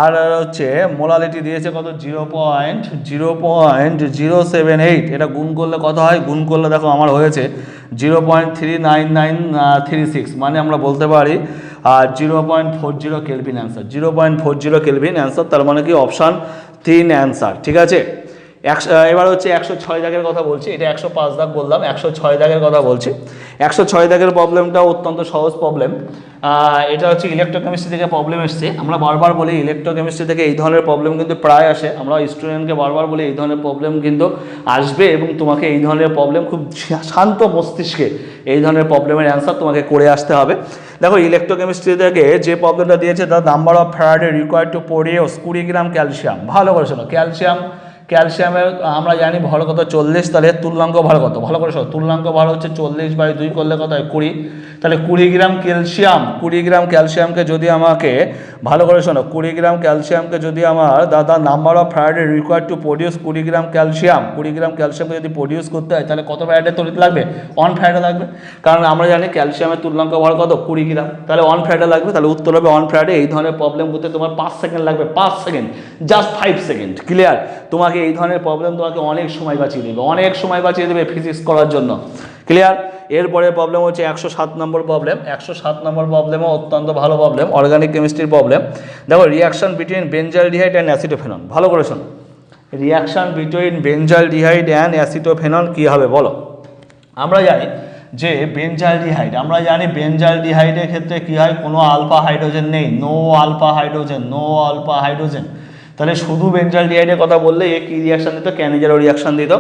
আর হচ্ছে মোলালিটি দিয়েছে কত, 0.078। এটা গুণ করলে কত হয়, গুণ করলে দেখো আমার হয়েছে 0.39936, মানে আমরা বলতে পারি 0.40 কেলভিন অ্যান্সার, 0.40 কেলভিন অ্যান্সার। তার মানে কি অপশান 3 অ্যান্সার। ঠিক আছে, এবার হচ্ছে 106 দাগের কথা বলছি, এটা 105 দাগ বললাম, 106 দাগের কথা বলছি। 106 দাগের প্রবলেমটা অত্যন্ত সহজ প্রবলেম। এটা হচ্ছে ইলেকট্রোকেমিস্ট্রি থেকে প্রবলেম এসছে। আমরা বারবার বলি ইলেকট্রোকেমিস্ট্রি থেকে এই ধরনের প্রবলেম কিন্তু প্রায় আসে, আমরা স্টুডেন্টকে বারবার বলি এই ধরনের প্রবলেম কিন্তু আসবে এবং তোমাকে এই ধরনের প্রবলেম খুব শান্ত মস্তিষ্কে এই ধরনের প্রবলেমের অ্যান্সার তোমাকে করে আসতে হবে। দেখো ইলেকট্রোকেমিস্ট্রি থেকে যে প্রবলেমটা দিয়েছে, the number of Faraday required to produce 20 gram calcium. ভালো করে শোনো, ক্যালসিয়ামের আমরা জানি ভর কত, 40, তাহলে তুল্যাঙ্ক ভর কত, ভালো করে শোনো, তুল্যাঙ্ক ভর হচ্ছে 40/2 করলে কত হয়, 20। তাহলে 20 গ্রাম ক্যালসিয়ামকে যদি আমাকে, ভালো করে শোনো, 20 গ্রাম ক্যালসিয়ামকে যদি আমার দাদা number of Faraday required to produce 20 গ্রাম ক্যালসিয়ামকে যদি প্রডিউস করতে হয় তাহলে কত ফ্যারাডে তড়িৎ লাগবে, 1 ফ্যারাডে লাগবে। কারণ আমরা জানি ক্যালসিয়ামের তুল্যাঙ্ক ভর কত, 20 গ্রাম, তাহলে 1 ফ্যারাডে লাগবে। তাহলে উত্তর হবে 1 ফ্যারাডে। এই ধরনের প্রবলেম করতে তোমার 5 সেকেন্ড লাগবে, 5 সেকেন্ড, জাস্ট 5 সেকেন্ড। ক্লিয়ার? তোমাকে এই ধরনের প্রবলেম তোমাকে অনেক সময় বাঁচিয়ে দেবে ফিজিক্স করার জন্য। ক্লিয়ার? এরপরে প্রবলেম হচ্ছে 107 নম্বর প্রবলেম। 107 নম্বর প্রবলেমও অত্যন্ত ভালো প্রবলেম, অর্গানিক কেমিস্ট্রির প্রবলেম। দেখো reaction between benzaldehyde and acetophenone, ভালো করে শোনো, reaction between benzaldehyde and acetophenone কী হবে বলো। আমরা জানি যে বেঞ্জালডিহাইডের ক্ষেত্রে কী হয়, কোনো আলফা হাইড্রোজেন নেই, নো আলফা হাইড্রোজেন। তাহলে শুধু বেঞ্জালডিহাইডের কথা বললে এ কী রিয়াকশান দিত, ক্যানিজারো রিয়াকশান দিত।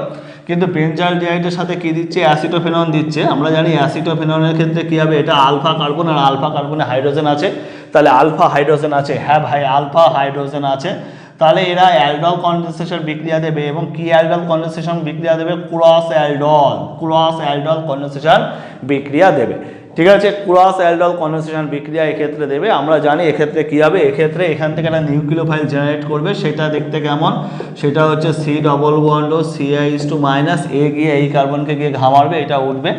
কিন্তু বেঞ্জালডিহাইডের সাথে কী দিচ্ছে, অ্যাসিটোফেনন দিচ্ছে। আমরা জানি অ্যাসিটোফেননের ক্ষেত্রে কী হবে, এটা আলফা কার্বন আর আলফা কার্বনে হাইড্রোজেন আছে, তাহলে আলফা হাইড্রোজেন আছে, হ্যাঁ ভাই আলফা হাইড্রোজেন আছে। তাহলে এরা অ্যালডল কন্ডেনসেশন বিক্রিয়া দেবে, এবং কি অ্যালডল কন্ডেনসেশন বিক্রিয়া দেবে, ক্রস অ্যালডল কন্ডেনসেশন বিক্রিয়া দেবে। ঠিক আছে, ক্রস অ্যালডল কন্ডেনসেশন বিক্রিয়া এক্ষেত্রে দেবে। আমরা জানি এক্ষেত্রে কী হবে, এক্ষেত্রে এখান থেকে একটা নিউক্লিওফাইল জেনারেট করবে, সেটা দেখতে কেমন, সেটা হচ্ছে C ডবল বন্ড ও CH2 মাইনাস, এ গিয়ে এই কার্বনকে গিয়ে ঘামারবে, এটা উঠবে।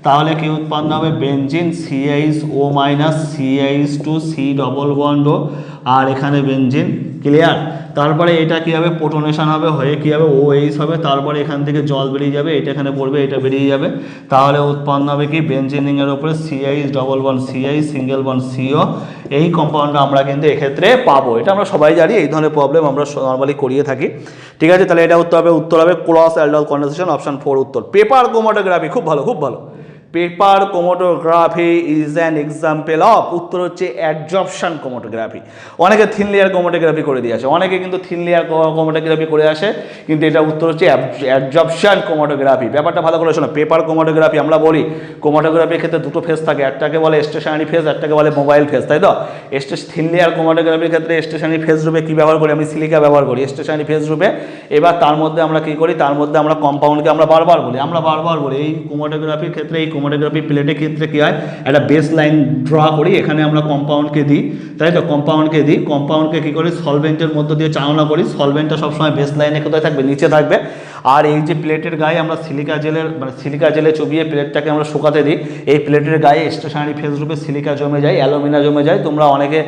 তাহলে কি উৎপন্ন হবে benzene CH2 minus CH2 C double bond ও, আর এখানে বেনজিন, ক্লিয়ার। তারপরে এটা কি হবে প্রোটনেশন হবে, হয়ে কি হবে OH হবে, তারপরে এখান থেকে জল বেরিয়ে যাবে, এটা এখানে পড়বে, এটা বেরিয়ে যাবে, তাহলে উৎপন্ন হবে কি বেনজিন রিংয়ের উপরে CH double bond CH single bond CO। এই কম্পাউন্ডটা আমরা কিন্তু এক্ষেত্রে পাবো, এটা আমরা সবাই জানি, এই ধরনের প্রবলেম আমরা নর্মালি করিয়ে থাকি, ঠিক আছে। তাহলে এটা উত্তর হবে ক্রস অ্যালডাল কন্ডেনসেশন, অপশন 4 উত্তর। পেপার ক্রোমাটোগ্রাফি, খুব ভালো খুব ভালো। Paper chromatography is an example of, উত্তর হচ্ছে অ্যাডজর্পশন ক্রোমাটোগ্রাফি। অনেকে থিন লেয়ার ক্রোমাটোগ্রাফি করে দিয়ে আসে, অনেকে কিন্তু থিন লেয়ার ক্রোমাটোগ্রাফি করে আসে, কিন্তু এটা উত্তর হচ্ছে অ্যাডজর্পশন ক্রোমাটোগ্রাফি। ব্যাপারটা ভালো করে শোনো, পেপার ক্রোমাটোগ্রাফি আমরা বলি ক্রোমাটোগ্রাফির ক্ষেত্রে দুটো ফেজ থাকে, একটাকে বলে স্টেশনারি ফেজ, একটাকে বলে মোবাইল ফেজ, তাই তো। থিন লেয়ার ক্রোমাটোগ্রাফির ক্ষেত্রে স্টেশনারি ফেজ রূপে কী ব্যবহার করি, আমি সিলিকা ব্যবহার করি স্টেশনারি ফেজ রূপে। এবার তার মধ্যে আমরা কী করি, তার মধ্যে আমরা কম্পাউন্ডকে আমরা বারবার বলি এই ক্রোমাটোগ্রাফির ক্ষেত্রে, এই ক্রোমাটোগ্রাফি প্লেটের ক্ষেত্রে কী হয়, একটা বেস লাইন ড্র করি, এখানে আমরা কম্পাউন্ডকে দিই, তাই তো। কম্পাউন্ডকে কী করি, সলভেন্টের মধ্য দিয়ে চালনা করি, সলভেন্টটা সবসময় বেস লাইনে কোথায় থাকবে, নিচে থাকবে। আর এই যে প্লেটের গায়ে আমরা সিলিকা জেলে চুবিয়ে প্লেটটাকে আমরা শুকাতে দিই, এই প্লেটের গায়ে স্টেশনারি ফেজ রূপে সিলিকা জমে যায়, অ্যালুমিনা জমে যায়। তোমরা অনেকে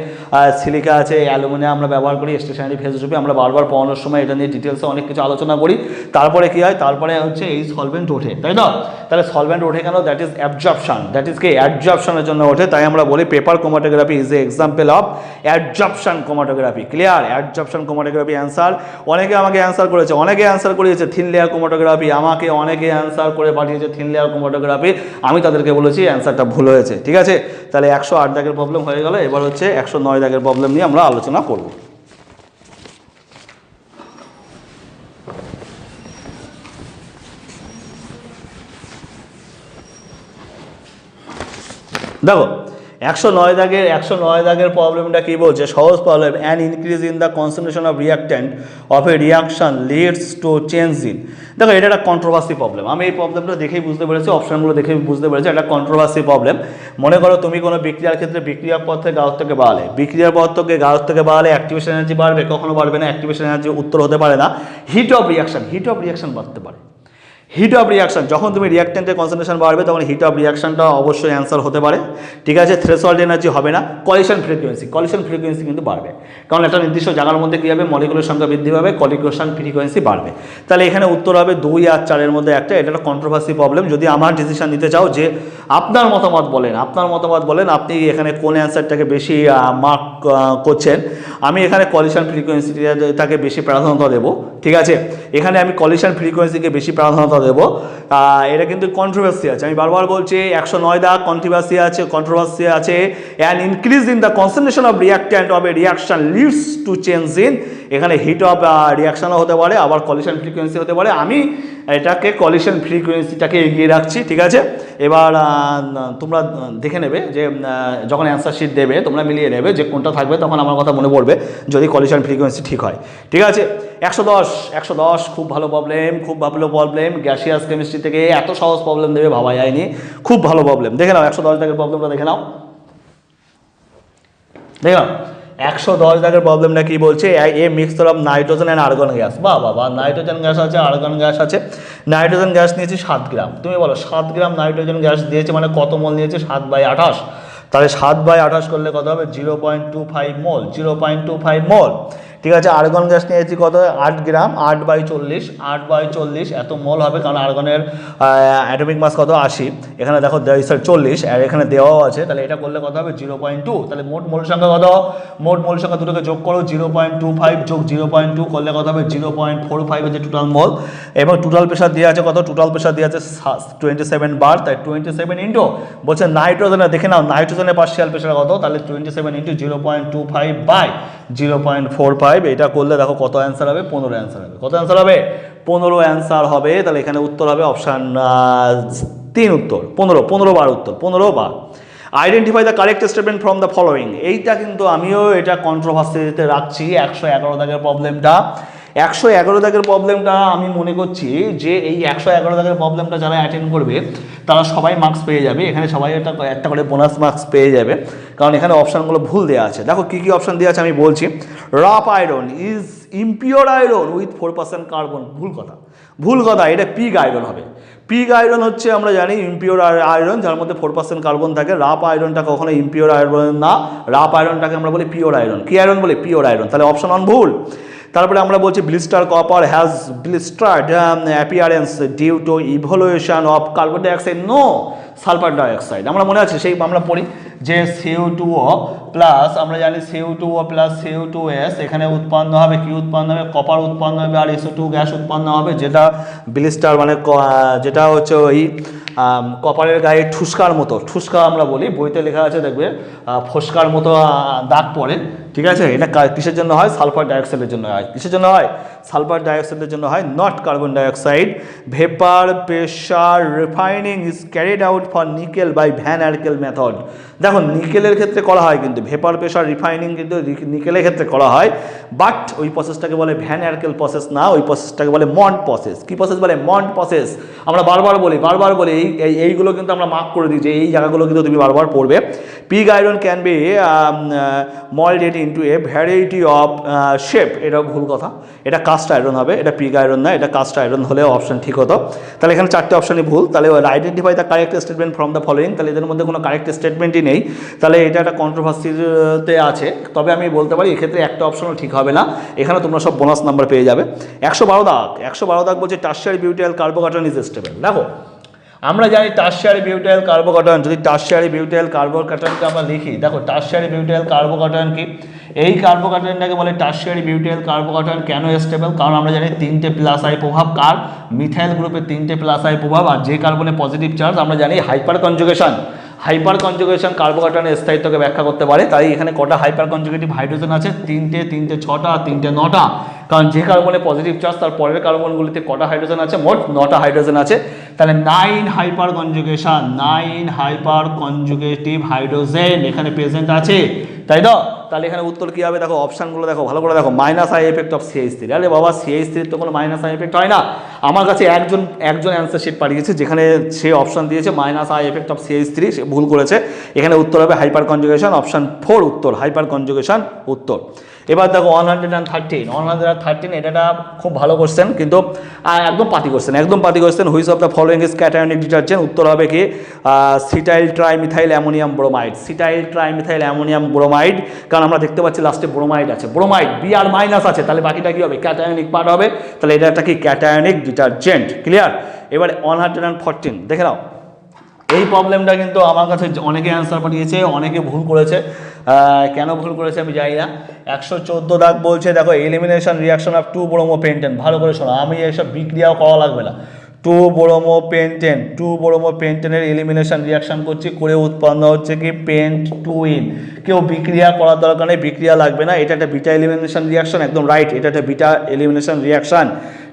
সিলিকা আছে, অ্যালুমিনিয়াম আমরা ব্যবহার করি স্টেশনারি ফেজ রূপে, আমরা বারবার পড়ানোর সময় এটা নিয়ে ডিটেলসে অনেক কিছু আলোচনা করি। তারপরে কী হয়, তারপরে হচ্ছে এই সলভেন্ট ওঠে, তাই তো। তাহলে সলভেন্ট ওঠে কেন, দ্যাট ইজ অ্যাবজর্পশন, কি অ্যাডজর্পশনের জন্য ওঠে, তাই আমরা বলি paper chromatography is a example of অ্যাডজর্পশন chromatography, clear. অ্যাডজর্পশন chromatography answer. অনেকে আমাকে অ্যান্সার করেছে থিন লেয়ার ক্রোমাটোগ্রাফি, আমাকে অনেকে অ্যান্সার করে পাঠিয়েছে থিন লেয়ার ক্রোমাটোগ্রাফি, আমি তাদেরকে বলেছি অ্যান্সারটা ভুল হয়েছে, ঠিক আছে। তাহলে 108 দাগের প্রবলেম হয়ে গেল। এবার হচ্ছে 109 দাগের প্রবলেম নিয়ে আমরা আলোচনা করব। দেখো 109 দাগের প্রবলেমটা কি বলছে, সহজ problem. An increase in the concentration of reactant of a reaction leads to change in. দেখো এটা একটা কন্ট্রোভার্সি প্রবলেম, আমি এই প্রবলেমটা দেখেই বুঝতে পেরেছি, অপশনগুলো দেখেই বুঝতে পেরেছি একটা কন্ট্রোভার্সি প্রবলেম। মনে করো তুমি কোনো বিক্রিয়ার ক্ষেত্রে বিক্রিয়ার পর থেকে গাঢ়ত্বকে বাড়ালে অ্যাক্টিভেশন এনার্জি বাড়বে, কখনো বাড়বে না, অ্যাক্টিভেশন এনার্জি উত্তর হতে পারে না। হিট অফ রিয়াকশন বাড়তে পারে। হিট অফ রিয়াকশন, যখন তুমি রিয়াক্ট্যান্টের কনসেন্ট্রেশন বাড়বে তখন হিট অফ রিয়াকশনটা অবশ্যই অ্যান্সার হতে পারে, ঠিক আছে। থ্রেশহোল্ড এনার্জি হবে না। কলিশন ফ্রিকোয়েন্সি কিন্তু বাড়বে, কারণ একটা নির্দিষ্ট জায়গার মধ্যে কী হবে, মলিকুলের সংখ্যা বৃদ্ধি পাবে, কলিশন ফ্রিকোয়েন্সি বাড়বে। তাহলে এখানে উত্তর হবে 2 আর 4-এর মধ্যে একটা। এটা একটা কন্ট্রোভার্সি প্রবলেম। যদি আমার ডিসিশন নিতে চাও যে আপনার মতামত বলেন আপনি এখানে কোন অ্যান্সারটাকে বেশি মার্ক করছেন, আমি এখানে কলিশন ফ্রিকোয়েন্সিটাকে বেশি প্রাধান্যতা দেবো, ঠিক আছে। এখানে আমি কলিশন ফ্রিকোয়েন্সিকে বেশি প্রাধান্যতা দেবো। এটা কিন্তু কন্ট্রোভার্সি আছে, আমি বারবার বলছি 109 দাগ কন্ট্রোভার্সি আছে। An increase in the concentration of reactant of a reaction leads to change in. এখানে হিট অফ রিয়াকশনও হতে পারে, আবার কলিশন ফ্রিকোয়েন্সি হতে পারে। আমি এটাকে কলিশন ফ্রিকোয়েন্সিটাকে এগিয়ে রাখছি, ঠিক আছে। এবার তোমরা দেখে নেবে যে যখন অ্যান্সার শিট দেবে তোমরা মিলিয়ে নেবে যে কোনটা থাকবে, তখন আমার কথা মনে পড়বে যদি কলিশন ফ্রিকোয়েন্সি ঠিক হয়, ঠিক আছে। 110 খুব ভালো প্রবলেম, গ্যাসিয়াস কেমিস্ট্রি থেকে এত সহজ প্রবলেম দেবে ভাবা যায়নি, খুব ভালো প্রবলেম। দেখে নাও 110 দাগের প্রবলেমটা দেখে নাও। 110 দাগের প্রবলেমটা কি বলছে, এ mixture of nitrogen and argon gas. বাবা, নাইট্রোজেন গ্যাস আছে, আর্গন গ্যাস আছে। নাইট্রোজেন গ্যাস নিয়েছি 7 গ্রাম। তুমি বলো 7 গ্রাম নাইট্রোজেন গ্যাস দিয়েছে মানে কত মোল নিয়েছে, 7/28। তাহলে 7/28 করলে কত হবে, 0.25 মোল, 0.25 মোল, ঠিক আছে। আর্গন গ্যাস নিয়েছি কত, 8 গ্রাম, 8/40 এত মোল হবে, কারণ আর্গনের অ্যাটমিক মাস কত, 80। এখানে দেখো 40 আর এখানে দেওয়াও আছে, তাহলে এটা করলে কত হবে, 0.2। তাহলে মোট মোল সংখ্যা কত, মোট মোল সংখ্যা দুটোকে যোগ করো, 0.25 যোগ 0.2 করলে কত হবে, 0.45 হচ্ছে টোটাল মোল। এবং টোটাল প্রেশার দেওয়া আছে কত, টোটাল প্রেশার দেওয়া আছে 27 বার, তাই 27 ইন্টু বলছে নাইট্রোজেনের, দেখে নাও নাইট্রোজেনের পার্শিয়াল প্রেশার কত, তাহলে 27 ইন্টু 0.25/0.45। এটা করলে দেখো কত অ্যান্সার হবে, 15 অ্যান্সার হবে। কত অ্যান্সার হবে, 15 অ্যান্সার হবে। তাহলে এখানে উত্তর হবে অপশান 3 উত্তর, 15 বার উত্তর, 15 বার। Identify the correct statement from the following. এইটা কিন্তু আমিও এটা কন্ট্রোভার্সিতে রাখছি। 111 দাগের প্রবলেমটা আমি মনে করছি যে এই 111 দাগের প্রবলেমটা যারা অ্যাটেন্ড করবে তারা সবাই মার্কস পেয়ে যাবে, এখানে সবাই একটা করে বোনাস মার্কস পেয়ে যাবে, কারণ এখানে অপশানগুলো ভুল দেওয়া আছে। দেখো কী অপশান দেওয়া আছে আমি বলছি। Rough iron is impure iron with 4% carbon. ভুল কথা, এটা পিগ আয়রন হবে। পিগ আয়রন হচ্ছে আমরা জানি ইমপিওর আয়রন, যার মধ্যে 4% কার্বন থাকে। রাপ আয়রনটা কখনো ইমপিওর আয়রন না, রাপ আয়রনটাকে আমরা বলি পিওর আয়রন। কি আয়রন বলি? Pure iron. তাহলে অপশন 1 ভুল। তারপরে আমরা বলছি blister copper has ব্লিস্টার্ড appearance due to evolution of carbon dioxide, no, sulphur dioxide. আমরা মনে আছে সেই আমরা পড়ি যে CO2O প্লাস, আমরা জানি CO2O প্লাস CO2S এখানে উৎপন্ন হবে, কি উৎপন্ন হবে? কপার উৎপন্ন হবে আর SO2 গ্যাস উৎপন্ন হবে, যেটা ব্লিস্টার মানে যেটা হচ্ছে ওই কপারের গায়ে ঠুসকার মতো, ঠুসকা আমরা বলি, বইতে লেখা আছে দেখবে ফোসকার মতো দাগ পড়ে, ঠিক আছে? এটা কিসের জন্য হয়? সালফার ডাইঅক্সাইডের জন্য হয়। কিসের জন্য হয়? সালফার ডাইঅক্সাইডের জন্য হয়, not carbon dioxide. Vapour pressure refining is carried out for nickel by van Arkel method. দেখো নিকেলের ক্ষেত্রে করা হয়, কিন্তু ভেপার প্রেশার রিফাইনিং কিন্তু নিকেলের ক্ষেত্রে করা হয়, বাট ওই প্রসেসটাকে বলে ভ্যান আর্কেল প্রসেস না, ওই প্রসেসটাকে বলে মন্ট প্রসেস। কি প্রসেস বলে? Mont process. আমরা বারবার বলি এইগুলো কিন্তু আমরা মার্ক করে দিই যে এই জায়গাগুলো কিন্তু তুমি বারবার পড়বে। Pig iron can be molded into a variety of shape, এটাও ভুল কথা, এটা কাস্ট আয়রন হবে, এটা পিগ আয়রন না, এটা কাস্ট আয়রন হলে অপশন ঠিক হতো। তাহলে এখানে 4টে অপশনই ভুল। তাহলে identify the correct statement from the following, তাহলে এদের মধ্যে কোনো কারেক্ট স্টেটমেন্টই নেই, তাহলে এটা একটা কন্ট্রোভার্সিতে আছে। তবে আমি বলতে পারি এক্ষেত্রে একটা অপশনও ঠিক হবে না, এখানে তোমরা সব বোনাস নাম্বার পেয়ে যাবে। 112 দাগ বলছে টারশিয়ারি বিউটাইল কার্বোকার্বন ইজ স্টেবল। দেখো আমরা জানি টারশিয়ারি বিউটাইল কার্বোকার্বন, যদি টারশিয়ারি বিউটাইল কার্বোকার্বনকে আমরা লিখি, দেখো টারশিয়ারি বিউটাইল কার্বোকার্বন কি? এই কার্বোকার্বনটাকে বলে টারশিয়ারি বিউটাইল কার্বোকার্বন। কেন স্টেবল? কারণ আমরা জানি 3টে প্লাস আই প্রভাব, কার? মিথাইল গ্রুপে 3টে প্লাস আই প্রভাব, আর যে কার্বনে পজিটিভ চার্জ আমরা জানি হাইপার কনজুগেশন। হাইপার কনজুগেশন কার্বোকার্বনের স্থায়িত্বকে ব্যাখ্যা করতে পারে। তাই এখানে কটা হাইপার কনজুগেটিভ হাইড্রোজেন আছে? 3টে 6টা, 3টে 9টা। কারণ যে কার্বনে পজিটিভ চার্জ তার পরের কার্বনগুলিতে কটা হাইড্রোজেন আছে? মোট 9টা হাইড্রোজেন আছে। তাহলে 9 hyper conjugation, 9 hyper conjugative hydrogen এখানে প্রেজেন্ট আছে, তাই তো? তাহলে এখানে উত্তর কি হবে? দেখো অপশানগুলো দেখো, ভালো করে দেখো। -I effect of CH3। আরে বাবা, CH3 তো কোনো -I এফেক্ট হয় না। আমার কাছে একজন অ্যান্সার শিট পাঠিয়েছে যেখানে সে অপশান দিয়েছে -I এফেক্ট অফ CH3, সে ভুল করেছে। এখানে উত্তর হবে হাইপার কনজুগেশন, অপশান 4 উত্তর, হাইপার কনজুগেশন উত্তর। এবার দেখো 113 এটা খুব ভালো কোশ্চেন, কিন্তু একদম পাতি question. Which of the following is cationic detergent? উত্তর হবে কি? Cetyl trimethyl ammonium bromide. Cetyl trimethyl ammonium bromide, কারণ আমরা দেখতে পাচ্ছি লাস্টে ব্রোমাইড আছে, ব্রোমাইড Br- আছে, তাহলে বাকিটা কি হবে? ক্যাটায়নিক পার্ট হবে, তাহলে এটা একটা কি? Cationic detergent. ক্লিয়ার? এবার 114 দেখে নাও। এই প্রবলেমটা কিন্তু আমার কাছে অনেকে অ্যান্সার পাঠিয়েছে, অনেকে ভুল করেছে। কেন ভুল করেছে আমি জানি না। 114 দাগ বলছে দেখো এলিমিনেশন রিয়াকশন অফ 2-bromo-pentane। ভালো করে শোনো, আমি এইসব বিক্রিয়াও করা লাগবে না। 2-bromo-pentanের এলিমিনেশন রিয়াকশন করছি, করে উৎপন্ন হচ্ছে কি? পেন্ট-2-ইন। কেউ বিক্রিয়া করার দরকার নেই, বিক্রিয়া লাগবে না। এটা একটা বিটা এলিমিনেশন রিয়াকশন, একদম রাইট, এটা একটা বিটা এলিমিনেশন রিয়াকশন।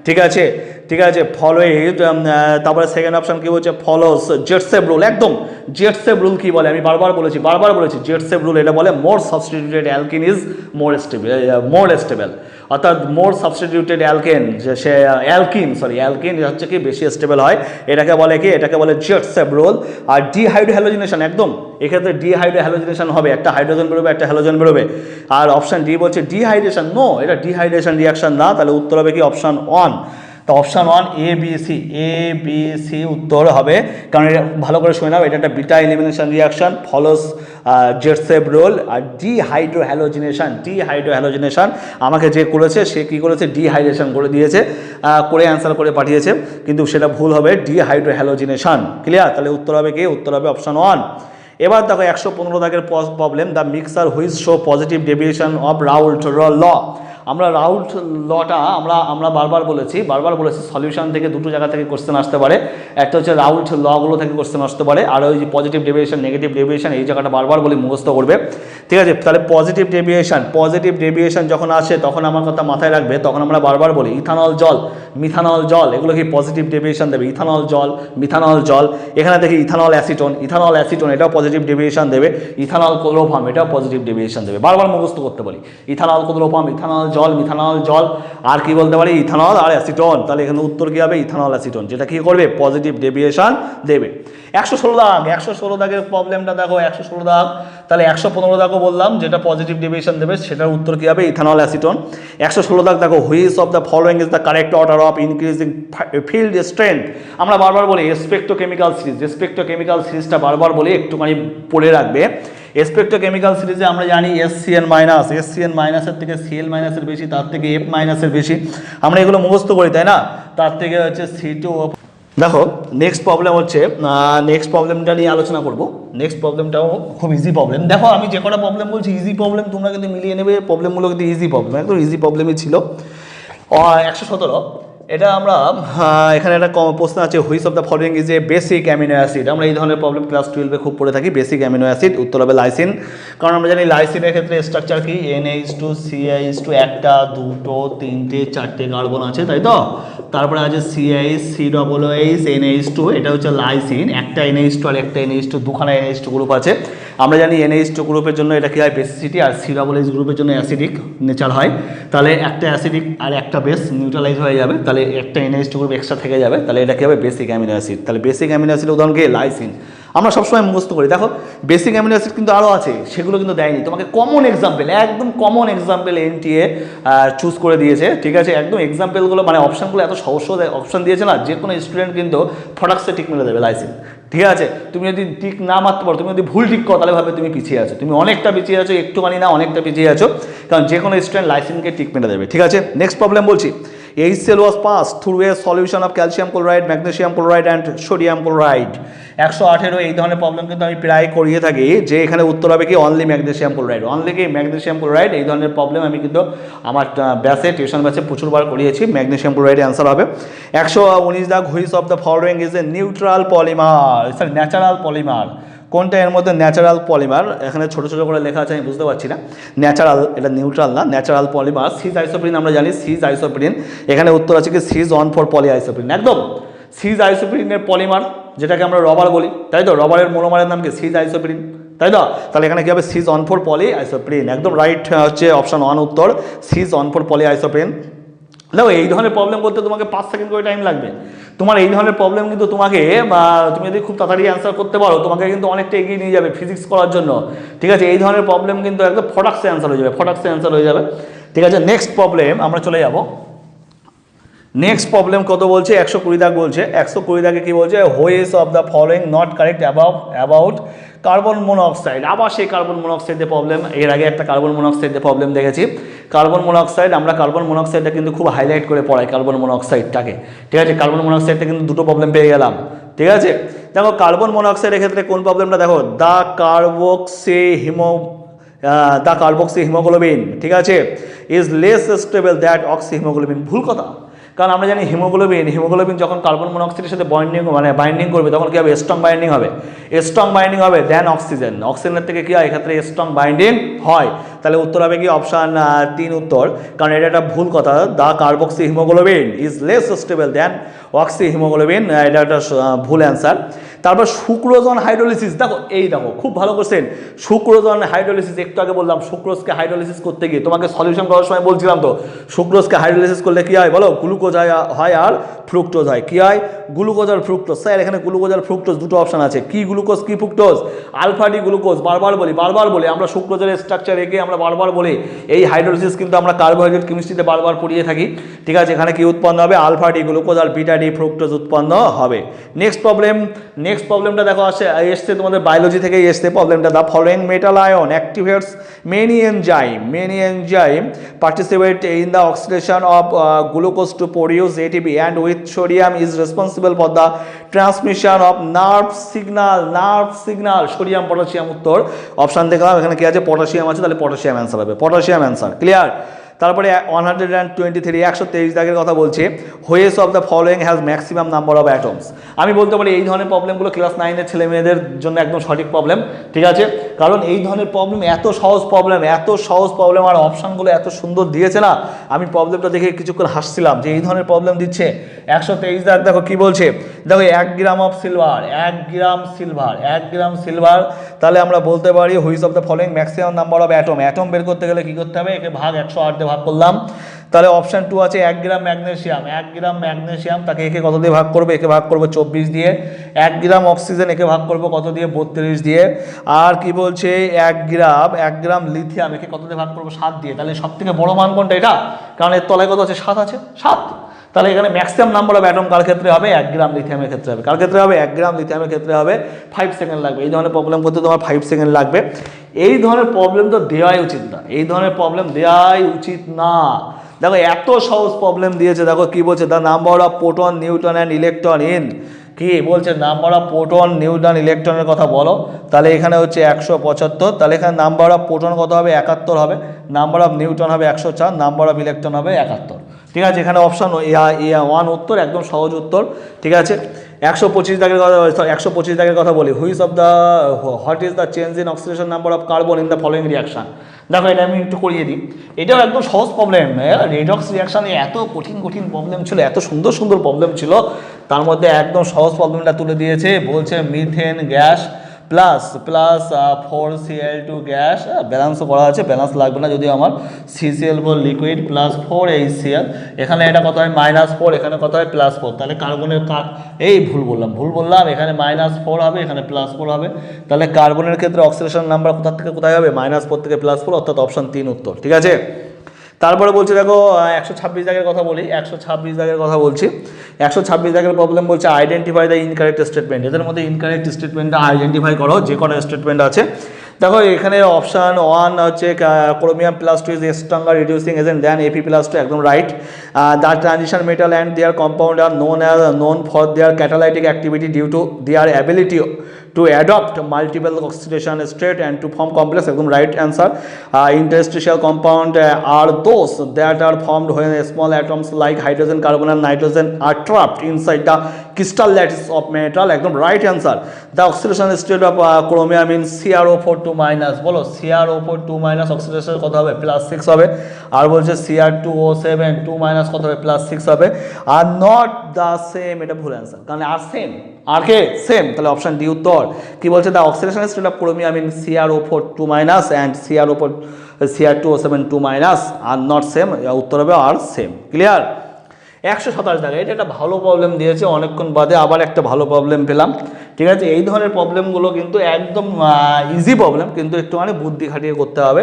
ঠিক আছে। তারপরে সেকেন্ড অপশন কি বলছে? Follows জেটসেপ rule. একদম জেটসেপ রুল কি বলে? আমি বারবার বলেছি জেটসেপ রুল এটা বলে মোর substituted alkyne is more stable. অর্থাৎ মোর সাবস্টিটিউটেড অ্যালকিন, যে সে অ্যালকিন হচ্ছে কি বেশি স্টেবল হয়, এটাকে বলে কি? এটাকে বলে জেটসেপ রুল। আর ডিহাইড্রোহ্যালোজিনেশন, একদম এক্ষেত্রে ডিহাইড্রোহ্যালোজিনেশন হবে, একটা হাইড্রোজেন বেরোবে, একটা হ্যালোজেন বেরোবে। আর অপশন ডি বলছে ডিহাইড্রেশন, নো, এটা ডিহাইড্রেশন রিয়াকশন না। তাহলে উত্তর হবে কি? অপশন 1। তো অপশান 1 ABC উত্তর হবে, কারণ এটা ভালো করে শুনে নাও, এটা একটা beta elimination reaction, follows জেটসেপ role. আর ডিহাইড্রোহ্যালোজিনেশন আমাকে যে করেছে সে কী করেছে? ডিহাইড্রেশন করে দিয়েছে, করে অ্যান্সার করে পাঠিয়েছে, কিন্তু সেটা ভুল হবে, ডিহাইড্রোহ্যালোজিনেশন। ক্লিয়ার? তাহলে উত্তর হবে কি? উত্তর হবে অপশান 1। এবার দেখো 115 দাগের problem, the mixer which show positive deviation of Raoult ল। আমরা রাউল্ট লটা আমরা বারবার বলেছি সলিউশন থেকে দুটো জায়গা থেকে কোশ্চেন আসতে পারে। একটা হচ্ছে রাউল্ট লগুলো থেকে কোশ্চেন আসতে পারে, আর ওই যে পজিটিভ ডেভিয়েশন, নেগেটিভ ডেভিয়েশন, এই জায়গাটা বারবার বলি, মুখস্থ করবে। ঠিক আছে? তাহলে পজিটিভ ডেভিয়েশন যখন আসে তখন আমার কথা মাথায় রাখবে, তখন আমরা বারবার বলি ইথানল জল, মিথানল জল, এগুলো কি পজিটিভ ডেভিয়েশন দেবে? ইথানল জল, মিথানল জল। এখানে দেখি ইথানল অ্যাসিটোন, এটাও পজিটিভ ডেভিয়েশন দেবে। ইথানল ক্লোরোফর্ম, এটাও পজিটিভ ডেভিয়েশন দেবে। বারবার মুখস্থ করতে বলি, ইথানল ক্লোরোফর্ম, ইথানল জল, মিথানল জল, আর কি বলতে পারি ইথানল আর অ্যাসিটন। তাহলে এখানে উত্তর কি হবে ইথানল অ্যাসিটন, যেটা কি করবে পজিটিভ ডেভিয়েশন দেবে। 116 দাগ, 116 দাগের প্রবলেমটা দেখো, 116 দাগ, তাহলে 115 দাগও বললাম যেটা পজিটিভ ডেভিয়েশন দেবে সেটার উত্তর কি হবে ইথানল অ্যাসিটন। 116 দাগ দেখো, which of the following is the correct order of increasing field strength. আমরা বারবার বলি স্পেকট্রোকেমিক্যাল সিরিজ, স্পেকট্রোকেমিক্যাল সিরিজটা বারবার বলি, একটুখানি পড়ে রাখবে। স্পেকট্রোকেমিক্যাল সিরিজে আমরা জানি SCN মাইনাস, SCN মাইনাসের থেকে Cl মাইনাসের বেশি, তার থেকে F মাইনাসের বেশি, আমরা এগুলো মুখস্থ করি তাই না, তার থেকে হচ্ছে C2। দেখো নেক্সট প্রবলেম হচ্ছে, নেক্সট প্রবলেমটা নিয়ে আলোচনা করব। নেক্সট প্রবলেমটাও খুব ইজি প্রবলেম। দেখো আমি যে কটা প্রবলেম বলছি ইজি প্রবলেম, তোমরা কিন্তু মিলিয়ে নেবে, প্রবলেমগুলো কিন্তু ইজি প্রবলেম, একদম ইজি প্রবলেমই ছিল। 117 এটা আমরা এখানে একটা প্রশ্ন আছে, which of the following is a basic amino acid. আমরা এই ধরনের প্রবলেম ক্লাস 12-এ খুব পড়ে থাকি, বেসিক অ্যামিনো অ্যাসিড, উত্তর হবে লাইসিন। কারণ আমরা জানি লাইসিনের ক্ষেত্রে স্ট্রাকচার কি NH2 CH2, একটা দুটো তিনটে চারটে কার্বন আছে তাই তো, তারপরে আছে CH COOH NH2, এটা হচ্ছে লাইসিন, একটা NH2 আর একটা NH2, দুখানা NH2 গ্রুপ আছে। আমরা জানি NH2 গ্রুপের জন্য এটা কি হয় বেসিসিটি, আর COOH গ্রুপের জন্য অ্যাসিডিক নেচার হয়। তাহলে একটা অ্যাসিডিক আর একটা বেস নিউট্রালাইজ হয়ে যাবে, তাহলে একটা NH2 গ্রুপ এক্সট্রা থেকে যাবে, তাহলে এটা কি হবে বেসিক অ্যামিনো অ্যাসিড। তাহলে বেসিক অ্যামিনো অ্যাসিড উদাহরণ কি লাইসিন, আমরা সবসময় মুখস্থ করি। দেখো বেসিক অ্যামিনো অ্যাসিড কিন্তু আরও আছে, সেগুলো কিন্তু দেয়নি তোমাকে, কমন এক্সাম্পল, একদম কমন এক্সাম্পল NTA চুজ করে দিয়েছে, ঠিক আছে। একদম এক্সাম্পলগুলো মানে অপশানগুলো এত সহজ সহজ অপশান দিয়েছে না, যে কোনো স্টুডেন্ট কিন্তু ফটাক্সে টিক মেরে দেবে লাইসিন, ঠিক আছে। তুমি যদি টিক না মারতে পারো, তুমি যদি ভুল টিক করো, তাহলে ভাবে তুমি পিছিয়ে আছো, তুমি অনেকটা পিছিয়ে আছো, একটুখানি না অনেকটা পিছিয়ে আছো, কারণ যে কোনো স্টুডেন্ট লাইসিনকে টিক মেরে দেবে, ঠিক আছে। নেক্সট প্রবলেম বলছি, HCl was passed through a solution of calcium chloride, magnesium chloride and sodium chloride। 118 এই ধরনের প্রবলেম কিন্তু আমি প্রায় করিয়ে থাকি, যে এখানে উত্তর হবে কি অনলি ম্যাগনেসিয়াম ক্লোরাইড, অনলি কি ম্যাগনেসিয়াম ক্লোরাইড। এই ধরনের প্রবলেম আমি কিন্তু আমার ব্যাচে টিউশন ব্যাচে প্রচুরবার করিয়েছি, ম্যাগনেসিয়াম ক্লোরাইডের অ্যান্সার হবে। 119 দাগ, which of the following is a neutral polymer, sorry natural polymer. কোনটা এর মধ্যে ন্যাচারাল পলিমার, এখানে ছোটো ছোটো করে লেখা আছে আমি বুঝতে পারছি না, ন্যাচারাল, এটা নিউট্রাল না, ন্যাচারাল পলিমার। সিজ আইসোপ্রিন আমরা জানি, সিজ আইসোপ্রিন, এখানে উত্তর আছে কি সিজ অন ফর পলি আইসোপ্রিন, একদম সিজ আইসোপ্রিনের পলিমার, যেটাকে আমরা রবার বলি তাই তো, রবারের মনোমারের নাম কি সিজ আইসোপ্রিন তাই তো, তাহলে এখানে কি হবে সিজ অন ফর পলি আইসোপ্রিন, একদম রাইট হচ্ছে অপশন 1 উত্তর, সিজ অন ফর পলি আইসোপ্রিন। দেখো এই ধরনের প্রবলেম করতে তোমাকে 5 সেকেন্ড করে টাইম লাগবে, তোমার এই ধরনের প্রবলেম কিন্তু তোমাকে, তুমি যদি খুব তাড়াতাড়ি অ্যান্সার করতে পারো, তোমাকে কিন্তু অনেকটা এগিয়ে নিয়ে যাবে ফিজিক্স করার জন্য, ঠিক আছে। এই ধরনের প্রবলেম কিন্তু একদম ফটাক্সে অ্যান্সার হয়ে যাবে, ফটাক্সে অ্যান্সার হয়ে যাবে, ঠিক আছে। নেক্সট প্রবলেম আমরা চলে যাব। নেক্সট প্রবলেম কত বলছে, 120 দাগ বলছে। 120 দাগে কি বলছে, which of the following not correct about carbon monoxide. আবার সেই কার্বন মনোঅক্সাইডের প্রবলেম, এর আগে একটা কার্বন মনোঅক্সাইডের প্রবলেম দেখেছি। কার্বন মনোঅক্সাইড, আমরা কার্বন মনোঅক্সাইডটা কিন্তু খুব হাইলাইট করে পড়াই কার্বন মনোঅক্সাইডটাকে, ঠিক আছে। কার্বন মনোঅক্সাইডটা কিন্তু দুটো প্রবলেম পেয়ে গেলাম, ঠিক আছে। দেখো কার্বন মনোঅক্সাইডের ক্ষেত্রে কোন প্রবলেমটা দেখো, দ্য কার্বক্সি হিমোগ্লোবিন, ঠিক আছে, is less stable that oxy haemoglobin. ভুল কথা, কারণ আমরা জানি হিমোগ্লোবিন যখন কার্বন মনোঅক্সাইডের সাথে বাইন্ডিং করবে, তখন কি হবে স্ট্রং বাইন্ডিং হবে দেন অক্সিজেন, অক্সিজেনের থেকে কি হয় এক্ষেত্রে স্ট্রং বাইন্ডিং হয়। তাহলে উত্তর হবে কি অপশান 3 উত্তর, কারণ এটা একটা ভুল কথা, the carboxy haemoglobin is less stable than oxy haemoglobin, এটা একটা ভুল অ্যান্সার। তারপর সুক্রোজন হাইড্রোলিসিস, দেখো খুব ভালো কোশ্চেন, সুক্রোজন হাইড্রোলিসিস, একটু আগে বললাম সুক্রোজকে হাইড্রোলিসিস করতে গিয়ে তোমাকে সলিউশন করার সময় বলছিলাম তো, সুক্রোজকে হাইড্রোলিসিস করলে কি হয় বলো, গ্লুকোজ হয় আর ফ্রুক্টোজ হয়, কি হয় গ্লুকোজ আর ফ্রুক্টোজ। স্যার এখানে গ্লুকোজ আর ফ্রুক্টোজ দুটো অপশন আছে, কি গ্লুকোজ কি ফ্রুক্টোজ, আলফা ডি গ্লুকোজ, বারবার বলি আমরা সুক্রোজের স্ট্রাকচার এঁকে আমরা বারবার বলি, এই হাইড্রোলিসিস কিন্তু আমরা কার্বোহাইড্রেট কেমিস্ট্রিতে বারবার পড়িয়ে থাকি, ঠিক আছে। এখানে কি উৎপন্ন হবে, আলফা ডি গ্লুকোজ আর বিটা ডি ফ্রুক্টোজ উৎপন্ন হবে। নেক্সট প্রবলেমটা দেখো এসছে তোমাদের বায়োলজি থেকেই এসছে প্রবলেমটা, the following metal ion activates many enzyme participate in the oxidation of glucose to produce ATP and with sodium is responsible for the transmission of nerve signal, sodium potassium উত্তর। অপশান দেখলাম এখানে কি আছে, পটাশিয়াম আছে, তাহলে পটাশিয়াম অ্যান্সার হবে, পটাশিয়াম অ্যান্সার, ক্লিয়ার। তারপরে 123 দাগের কথা বলছে, which of the following has maximum number of atoms. আমি বলতে পারি এই ধরনের প্রবলেমগুলো ক্লাস 9-এর ছেলে মেয়েদের জন্য একদম সঠিক প্রবলেম, ঠিক আছে। কারণ এই ধরনের প্রবলেম এত সহজ প্রবলেম আর অপশানগুলো এত সুন্দর দিয়েছে না, আমি প্রবলেমটা দেখে কিছুক্ষণ হাসছিলাম যে এই ধরনের প্রবলেম দিচ্ছে, 123 দাগ দেখো কি বলছে, দেখো 1 gram of silver, 1 gram silver, 1 gram silver, তাহলে আমরা বলতে পারি which of the following maximum number of atom, atom বের করতে গেলে কি করতে হবে, একে ভাগ 108 দিয়ে ভাগ করলাম, তাহলে অপশান 2 আছে 1 গ্রাম ম্যাগনেসিয়াম, 1 গ্রাম ম্যাগনেসিয়াম, তাকে একে কত দিয়ে ভাগ করবে, একে ভাগ করবো 24 দিয়ে, 1 গ্রাম অক্সিজেন একে ভাগ করবো কত দিয়ে, 32 দিয়ে, আর কি বলছে 1 গ্রাম লিথিয়াম একে কত দিয়ে ভাগ করবো, 7 দিয়ে, তাহলে সব থেকে বড় মান কোনটা এটা, কারণ এর তলায় কত আছে 7 আছে, 7, তাহলে এখানে ম্যাক্সিমাম নাম্বার অফ অ্যাটম কার ক্ষেত্রে হবে, 1 গ্রাম লিথিয়ামের ক্ষেত্রে হবে, কার ক্ষেত্রে হবে, 1 গ্রাম লিথিয়ামের ক্ষেত্রে হবে, 5 সেকেন্ড লাগবে, এই ধরনের প্রবলেম করতে তোমার 5 সেকেন্ড লাগবে, এই ধরনের প্রবলেম তো দেওয়াই উচিত না, এই ধরনের প্রবলেম দেওয়াই উচিত না। দেখো এত সহজ প্রবলেম দিয়েছে, দেখো কি বলছে, the number of proton neutron and electron in, কি বলছে নাম্বার অফ প্রোটন নিউট্রন ইলেকট্রনের কথা বলো, তাহলে এখানে হচ্ছে 175, তাহলে এখানে নাম্বার অফ প্রোটন কত হবে, 71 হবে, নাম্বার অফ নিউট্রন হবে 104, নাম্বার অফ ইলেকট্রন হবে 71, ঠিক আছে, এখানে অপশন 1 উত্তর, একদম সহজ উত্তর, ঠিক আছে। 125 দাগের কথা, 125 দাগের কথা বলি, which of the what is the change in oxidation number of carbon in the following reaction, দেখো এটা আমি একটু করিয়ে দিই, এটাও একদম সহজ প্রবলেম, রেডক্স রিয়াকশানে এত কঠিন কঠিন প্রবলেম ছিল, এত সুন্দর সুন্দর প্রবলেম ছিল, তার মধ্যে একদম সহজ প্রবলেমটা তুলে দিয়েছে, বলছে methane gas plus 4Cl2 gas, ব্যালেন্সও করা আছে, ব্যালেন্স লাগবে না যদি আমার, CCl4 লিকুইড প্লাস 4HCl, এখানে এটা কত হয় -4, এখানে কত হয় +4, তাহলে কার্বনের এই ভুল বললাম, এখানে -4 হবে, এখানে +4 হবে, তাহলে কার্বনের ক্ষেত্রে অক্সিডেশন নাম্বার কোথা থেকে কোথায় হবে, -4 থেকে +4, অর্থাৎ অপশন 3 উত্তর, ঠিক আছে। তারপরে বলছে দেখো 126 দাগের কথা বলি, 126 দাগের কথা বলছি, 126 দাগের প্রবলেম বলছে আইডেন্টিফাই দ্য ইনকারেক্ট স্টেটমেন্ট, এদের মধ্যে ইনকারেক্ট স্টেটমেন্টটা আইডেন্টিফাই করো, যে কোনো স্টেটমেন্ট আছে, দেখো এখানে অপশান 1 হচ্ছে chromium +2 is a stronger reducing agent than Fe+2, একদম right, the transition metal and their compound are known for their catalytic activity due to their ability to adopt multiple oxidation state and to form complex, একদম right answer. Interstitial compound are those that are formed when small atoms like hydrogen, carbon and nitrogen are trapped inside the crystal lattice of metal, একদম right answer. The oxidation state of chromium in CrO4 2- বলো CrO4 2- oxidation কত হবে, +6 হবে, আর বলছে Cr2O7 2- কত হবে, +6 হবে, আর নট দ্য সেম, এটা ভুল অ্যান্সার, কারণ আর সেম, আর কে সেম, তাহলে অপশন ডি উত্তর, কি বলছে, the oxidation state of chromium in CrO4 2- and Cr2O7 2- are not same, উত্তর হবে আর সেম, ক্লিয়ার। 127 টাকা, এটা একটা ভালো প্রবলেম দিয়েছে, অনেকক্ষণ বাদে আবার একটা ভালো প্রবলেম পেলাম, ঠিক আছে। এই ধরনের প্রবলেমগুলো কিন্তু একদম ইজি প্রবলেম, কিন্তু একটুখানি বুদ্ধি খাটিয়ে করতে হবে।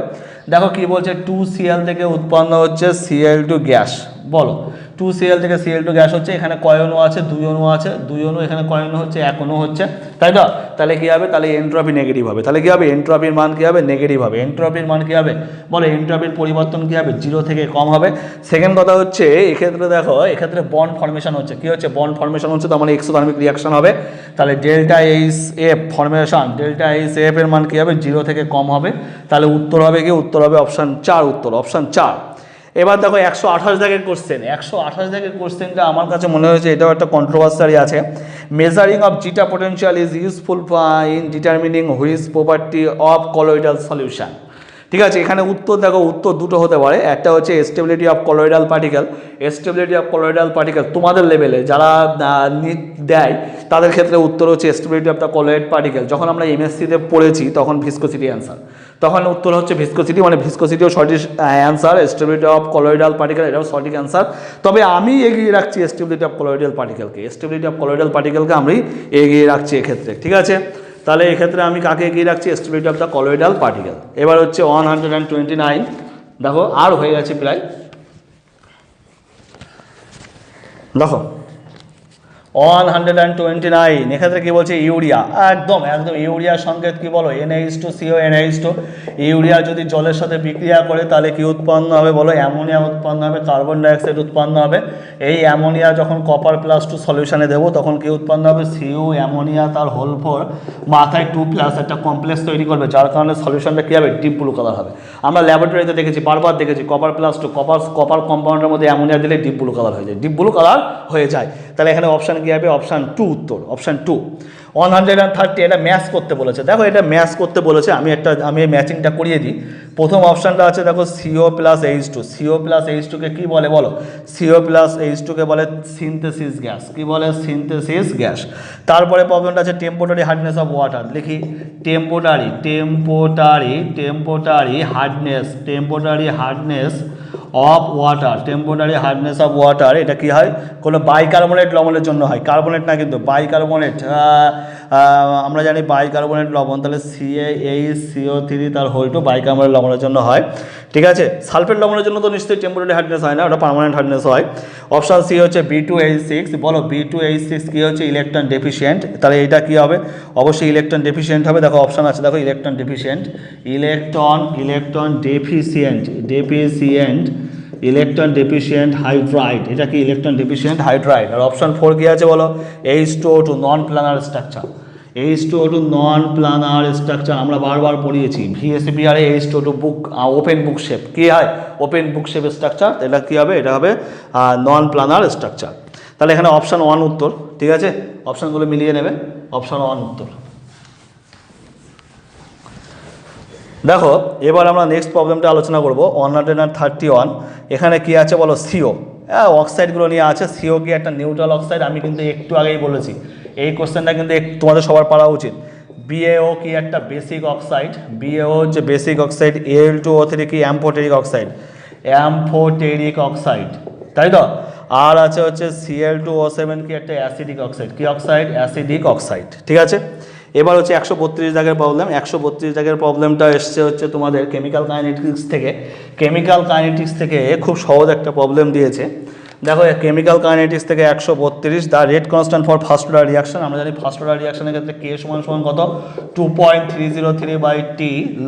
দেখো কি বলছে, 2Cl থেকে উৎপন্ন হচ্ছে Cl2 গ্যাস, বলো 2Cl থেকে Cl2 গ্যাস হচ্ছে, এখানে কয় অণু আছে, 2 অণু আছে, 2 অণু, এখানে কয় অণু হচ্ছে, 1 অণু হচ্ছে, তাই তো, তাহলে কী হবে, তাহলে এন্ট্রপি নেগেটিভ হবে, তাহলে কী হবে, এন্ট্রপির মান কী হবে, নেগেটিভ হবে, এন্ট্রপির মান কী হবে, বলো এন্ট্রপির পরিবর্তন কী হবে, 0 থেকে কম হবে। সেকেন্ড কথা হচ্ছে, এক্ষেত্রে দেখো, এক্ষেত্রে বন্ড ফর্মেশন হচ্ছে, কী হচ্ছে, বন্ড ফর্মেশন হচ্ছে, তার মানে এক্সোথার্মিক রিয়াকশন হবে, তাহলে ΔHF ফর্মেশন, ΔHF এর মান কী হবে, 0 থেকে কম হবে, তাহলে উত্তর হবে কি, উত্তর হবে অপশান 4 উত্তর, অপশান 4। এবার দেখো 128 দাগের কোশ্চেন, 128 দাগের কোশ্চেনটা আমার কাছে মনে হয়েছে এটাও একটা কন্ট্রোভার্সি আছে। Measuring of জিটা potential is useful in determining which property of colloidal solution, ঠিক আছে। এখানে উত্তর দেখো, উত্তর দুটো হতে পারে, একটা হচ্ছে stability of colloidal particle, stability of colloidal particle তোমাদের লেভেলে যারা নিট দেয় তাদের ক্ষেত্রে উত্তর হচ্ছে stability of the colloid particle. যখন আমরা এমএসসিতে পড়েছি তখন ভিসকোসিটি অ্যান্সার, তখন উত্তর হচ্ছে ভিসকোসিটি, মানে ভিসকোসিটিও সঠিক answer, stability of colloidal particle এটাও সঠিক অ্যান্সার। তবে আমি এগিয়ে রাখছি stability of colloidal পার্টিকেলকে, stability of colloidal পার্টিকেলকে আমি এগিয়ে রাখছি এক্ষেত্রে, ঠিক আছে। তাহলে এক্ষেত্রে আমি কাকে এগিয়ে রাখছি, stability of the colloidal particle. এবার হচ্ছে 129, দেখো আর হয়ে গেছে প্রায়, দেখো 129, এক্ষেত্রে কি বলছে, ইউরিয়া, একদম একদম ইউরিয়ার সংকেত কি বলো, NH2CO NH2, ইউরিয়া যদি জলের সাথে বিক্রিয়া করে তাহলে কি উৎপন্ন হবে বলো, অ্যামোনিয়া উৎপন্ন হবে, কার্বন ডাইঅক্সাইড উৎপন্ন হবে। এই অ্যামোনিয়া যখন কপার +2 সলিউশনে দেবো তখন কি উৎপন্ন হবে, CO অ্যামোনিয়া তার হোল 4 মাথায় 2+ একটা কমপ্লেক্স তৈরি করবে, যার কারণে সলিউশনটা কী হবে, ডিপ ব্লু কালার হবে। আমরা ল্যাবরেটরিতে দেখেছি, বারবার দেখেছি, কপার +2 কপার কম্পাউন্ডের মধ্যে অ্যামোনিয়া দিলে ডিপ ব্লু কালার হয়ে যায়, ডিপ ব্লু কালার হয়ে যায়। তাহলে এখানে অপশান কী হবে, অপশান 2 উত্তর, অপশান 2। 130 এটা ম্যাচ করতে বলেছে। দেখো এটা ম্যাচ করতে বলেছে, আমি ম্যাচিংটা করিয়ে দিই। প্রথম অপশানটা আছে দেখো CO plus H2। CO plus H2কে কী বলে বলো? CO প্লাস H2কে বলে সিনথেসিস গ্যাস। কি বলে? Synthesis gas. তারপরে প্রবলেমটা আছে টেম্পোরারি হার্ডনেস অফ ওয়াটার। লিখি টেম্পোরারি হার্ডনেস অফ ওয়াটার। এটা কি হয়? কোনো বাইকার্বনেট লবণের জন্য হয়, কার্বনেট না কিন্তু বাইকার্বনেট। আমরা জানি বাইকার্বনেট লবণ, তাহলে CaHCO3 তার হোল টু বাইকার্বনেট লবণের জন্য হয়। ঠিক আছে, সালফেট লবণের জন্য তো নিশ্চয়ই টেম্পোরারি হার্ডনেস হয় না, ওটা পার্মানেন্ট হার্ডনেস হয়। অপশান সি হচ্ছে B2H6। বলো B2H6 কি হচ্ছে? ইলেকট্রন ডেফিশিয়েন্ট। তাহলে এটা কি হবে? অবশ্যই ইলেকট্রন ডেফিশিয়েন্ট হবে। দেখো অপশান আছে, দেখো ইলেকট্রন ডেফিশিয়েন্ট হাইড্রাইড। এটা কি? Electron ডেফিশিয়েন্ট hydride. আর অপশান 4 কি আছে বলো? H2O2 non planar structure. H2O2 non planar structure আমরা বারবার পড়িয়েছি VSBR H2O2 বুক ওপেন বুক শেপ। কী হয়? Open book shape structure. এটা কী হবে? এটা হবে নন প্ল্যানার স্ট্রাকচার। তাহলে এখানে অপশান 1 উত্তর। ঠিক আছে, অপশানগুলো মিলিয়ে নেবে। অপশান 1 উত্তর। দেখো এবার আমরা নেক্সট প্রবলেমটা আলোচনা করবো 131। এখানে কি আছে বলো? CO। অক্সাইডগুলো নিয়ে আছে। CO কি একটা নিউট্রাল অক্সাইড? আমি কিন্তু একটু আগেই বলেছি, এই কোশ্চেনটা কিন্তু তোমাদের সবার পড়া উচিত। BaO কি একটা বেসিক অক্সাইড? BaO হচ্ছে বেসিক অক্সাইড। Al2O3 কি অ্যাম্ফোটেরিক অক্সাইড, তাই তো? আর আছে হচ্ছে Cl2O7 কি একটা অ্যাসিডিক অক্সাইড। কি অক্সাইড? Acidic oxide. ঠিক আছে, এবার হচ্ছে 132 দাগের প্রবলেম। 132 দাগের প্রবলেমটা এসছে হচ্ছে তোমাদের কেমিক্যাল কাইনেটিক্স থেকে খুব সহজ একটা প্রবলেম দিয়েছে। দেখো কেমিক্যাল কাইনেটিক্স থেকে 132, the rate constant for first order reaction. আমরা জানি ফার্স্ট অর্ডার রিয়াকশনের ক্ষেত্রে K সমান কত? 2.303/T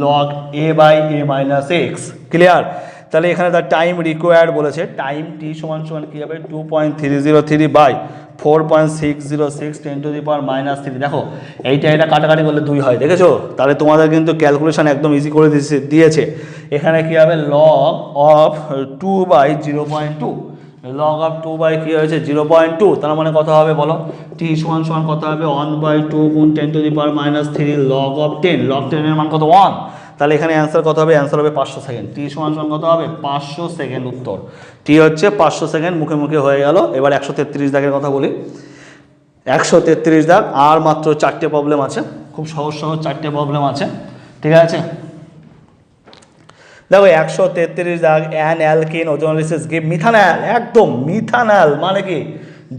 log A/A-x। ক্লিয়ার? তাহলে এখানে তার টাইম রিকোয়ার্ড বলেছে, টাইম T সমান কী হবে? 2.303/4.606 10⁻³ দেখো এটা কাটাকাটি করলে 2 হয়, দেখেছো? তাহলে তোমাদের কিন্তু ক্যালকুলেশন একদম ইজি করে দিয়েছে। এখানে কী হবে? log of 2/0.2। log of 2 কী হয়েছে? 0.2। তার মানে কত হবে বলো? T সমান কত হবে? 1/2 গুণ 10⁻³ log of 10। log 10 এর মান কত? 1। তাহলে এখানে অ্যান্সার কত হবে? অ্যান্সার হবে 500 সেকেন্ড। T সমান কত হবে? 500 সেকেন্ড উত্তর। T হচ্ছে 500 সেকেন্ড। মুখে হয়ে গেল। এবার 133 দাগের কথা বলি। 133 দাগ আর মাত্র 4টে প্রবলেম আছে, খুব সহজ 4টে প্রবলেম আছে। ঠিক আছে, দেখো 133 দাগ, an alkyne ozonolysis give methanol. একদম মিথানল মানে কি?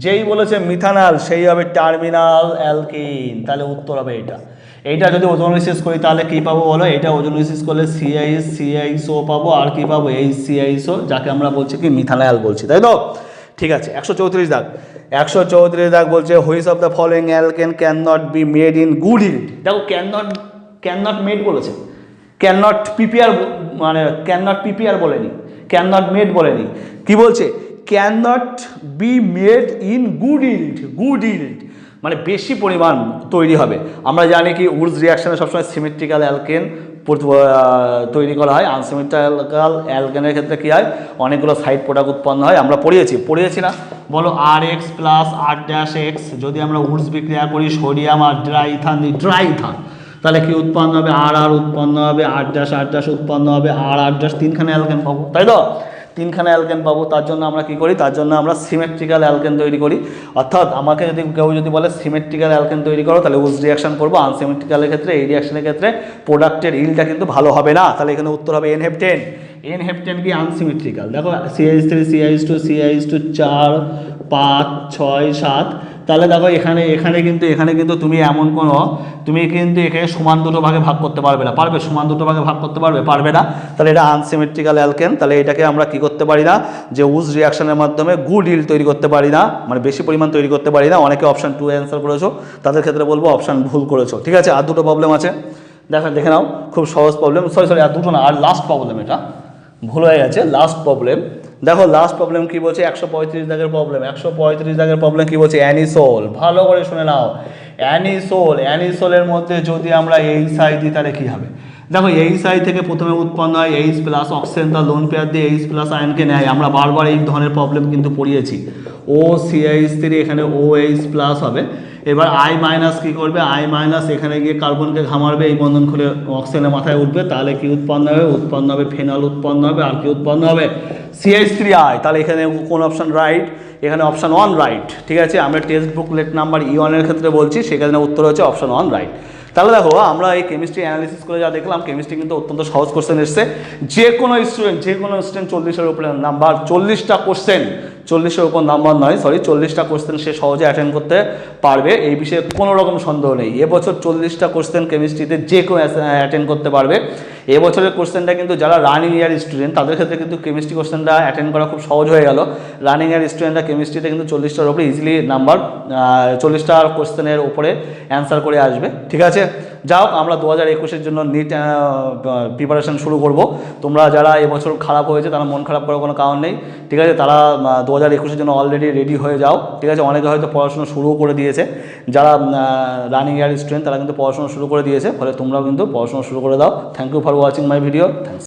যেই বলেছে মিথানল সেই হবে টার্মিনাল অ্যালকিন। তাহলে উত্তর হবে এইটা যদি ওজোনোলাইসিস করি তাহলে কি পাবো বলো? এটা ওজোনোলাইসিস করলে CH CHO পাবো, আর কি পাবো? HCHO, যাকে আমরা বলছি কি মিথানল বলছি, তাই তো? ঠিক আছে, 134 দাগ। 134 দাগ বলছে which of the following alkane can not be made in good yield. দেখো ক্যান নট মেড বলেছে, ক্যান নট পিপিআর বলেনি, ক্যান নট মেড বলেনি। কি বলছে? Can not be made in good yield মানে বেশি পরিমাণ তৈরি হবে। আমরা জানি কি উডস রিয়াকশানে সবসময় সিমেট্রিক্যাল অ্যালকেন তৈরি করা হয়। আনসিমেট্রিক্যাল অ্যালকেনের ক্ষেত্রে কী হয়? অনেকগুলো সাইড প্রোডাক্ট উৎপন্ন হয়। আমরা পড়িয়েছি না? বলো RH প্লাস R'(X) যদি আমরা উডস বিক্রিয়া করি সোডিয়াম আর ড্রাই ইথান তাহলে কি উৎপন্ন হবে? R উৎপন্ন হবে, R' উৎপন্ন হবে, R 3খানে অ্যালকেন পাবো, তাই তো? 3খানে অ্যালকেন পাবো। তার জন্য আমরা কি করি? তার জন্য আমরা সিমেট্রিক্যাল অ্যালকেন তৈরি করি। অর্থাৎ আমাকে কেউ যদি বলে সিমেট্রিক্যাল অ্যালকেন তৈরি করো তাহলে উডস রিয়াকশন করবো। আনসিমেট্রিক্যালের ক্ষেত্রে এই রিয়াকশনের ক্ষেত্রে প্রোডাক্টের ইল্ডটা কিন্তু ভালো হবে না। তাহলে এখানে উত্তর হবে N-হেপ্টেন। N-হেপ্টেন কি? আনসিমেট্রিক্যাল। দেখো CH3 CH2 CH2 4 5 6 7। তাহলে দেখো এখানে কিন্তু তুমি কিন্তু এখানে সমান দুটো ভাগে ভাগ করতে পারবে না। পারবে? সমান দুটো ভাগে ভাগ করতে পারবে না। তাহলে এটা আনসিমেট্রিক্যাল অ্যালকেন। তাহলে এটাকে আমরা কি করতে পারি না? যে উডস রিয়াকশনের মাধ্যমে গুড ইল্ড তৈরি করতে পারি না, মানে বেশি পরিমাণ তৈরি করতে পারি না। অনেকে অপশান 2 অ্যান্সার করেছো, তাদের ক্ষেত্রে বলবো অপশান ভুল করেছো। ঠিক আছে, আর দুটো প্রবলেম আছে, দেখে নাও। খুব সহজ প্রবলেম, সরি আর দুটো না, আর লাস্ট প্রবলেম, এটা ভুল হয়ে গেছে। লাস্ট প্রবলেম দেখো, লাস্ট প্রবলেম কি বলছে? 135 দাগের প্রবলেম। 135 দাগের প্রবলেম কি বলছে? অ্যানিসোল। ভালো করে শুনে নাও। অ্যানিসোলের মধ্যে যদি আমরা HI দিই তাহলে কী হবে? দেখো HI থেকে প্রথমে উৎপন্ন হয় H প্লাস, অক্সিজেন তার লোন পেয়ার দিয়ে H প্লাস আয়নকে নেয়। আমরা বারবার এই ধরনের প্রবলেম কিন্তু পড়িয়েছি। OCH3 এখানে OH প্লাস হবে। এবার আই মাইনাস কী করবে, আই মাইনাস এখানে গিয়ে কার্বনকে ঘামারবে, এই বন্ধন খুলে অক্সিজেনের মাথায় উঠবে, তাহলে কি উৎপন্ন হবে, উৎপন্ন হবে ফেনল উৎপন্ন হবে, আর কি উৎপন্ন হবে CH3I। তাহলে এখানে কোন অপশান রাইট, এখানে অপশান 1 রাইট। ঠিক আছে, আমরা টেক্সট বুকলেট নাম্বার E1 এর ক্ষেত্রে বলছি, সেখানে উত্তর হচ্ছে অপশান 1 রাইট। তাহলে দেখো আমরা এই কেমিস্ট্রি অ্যানালিসিস করে যা দেখলাম, কেমিস্ট্রি কিন্তু অত্যন্ত সহজ কোশ্চেন এসছে। যে কোনো স্টুডেন্ট 40-এর উপরে নাম্বার, 40টা কোশ্চেন, 40-এর উপর নাম্বার নয়, সরি 40টা কোশ্চেন সে সহজে অ্যাটেন্ড করতে পারবে, এই বিষয়ে কোনো রকম সন্দেহ নেই। এবছর 40টা কোশ্চেন কেমিস্ট্রিতে যে কেউ অ্যাটেন্ড করতে পারবে। এবছরের কোশ্চেনটা কিন্তু যারা রানিং ইয়ার স্টুডেন্ট তাদের ক্ষেত্রে কিন্তু কেমিস্ট্রি কোশ্চেনটা অ্যাটেন্ড করা খুব সহজ হয়ে গেল। রানিং ইয়ার স্টুডেন্টরা কেমিস্ট্রিতে কিন্তু 40টার উপরে ইজিলি নাম্বার, 40টা কোশ্চেনের উপরে অ্যান্সার করে আসবে। ঠিক আছে, যাও আমরা 2021-এর জন্য নিট প্রিপারেশন শুরু করব। তোমরা যারা এবছর খারাপ হয়েছে তারা মন খারাপ করার কোনো কারণ নেই। ঠিক আছে, তারা 2021-এর জন্য অলরেডি রেডি হয়ে যাও। ঠিক আছে, অনেকে হয়তো পড়াশোনা শুরুও করে দিয়েছে, যারা রানিং ইয়ার স্টুডেন্ট তারা কিন্তু পড়াশোনা শুরু করে দিয়েছে, ফলে তোমরাও কিন্তু পড়াশোনা শুরু করে দাও। Thank you for watching my video. Thanks.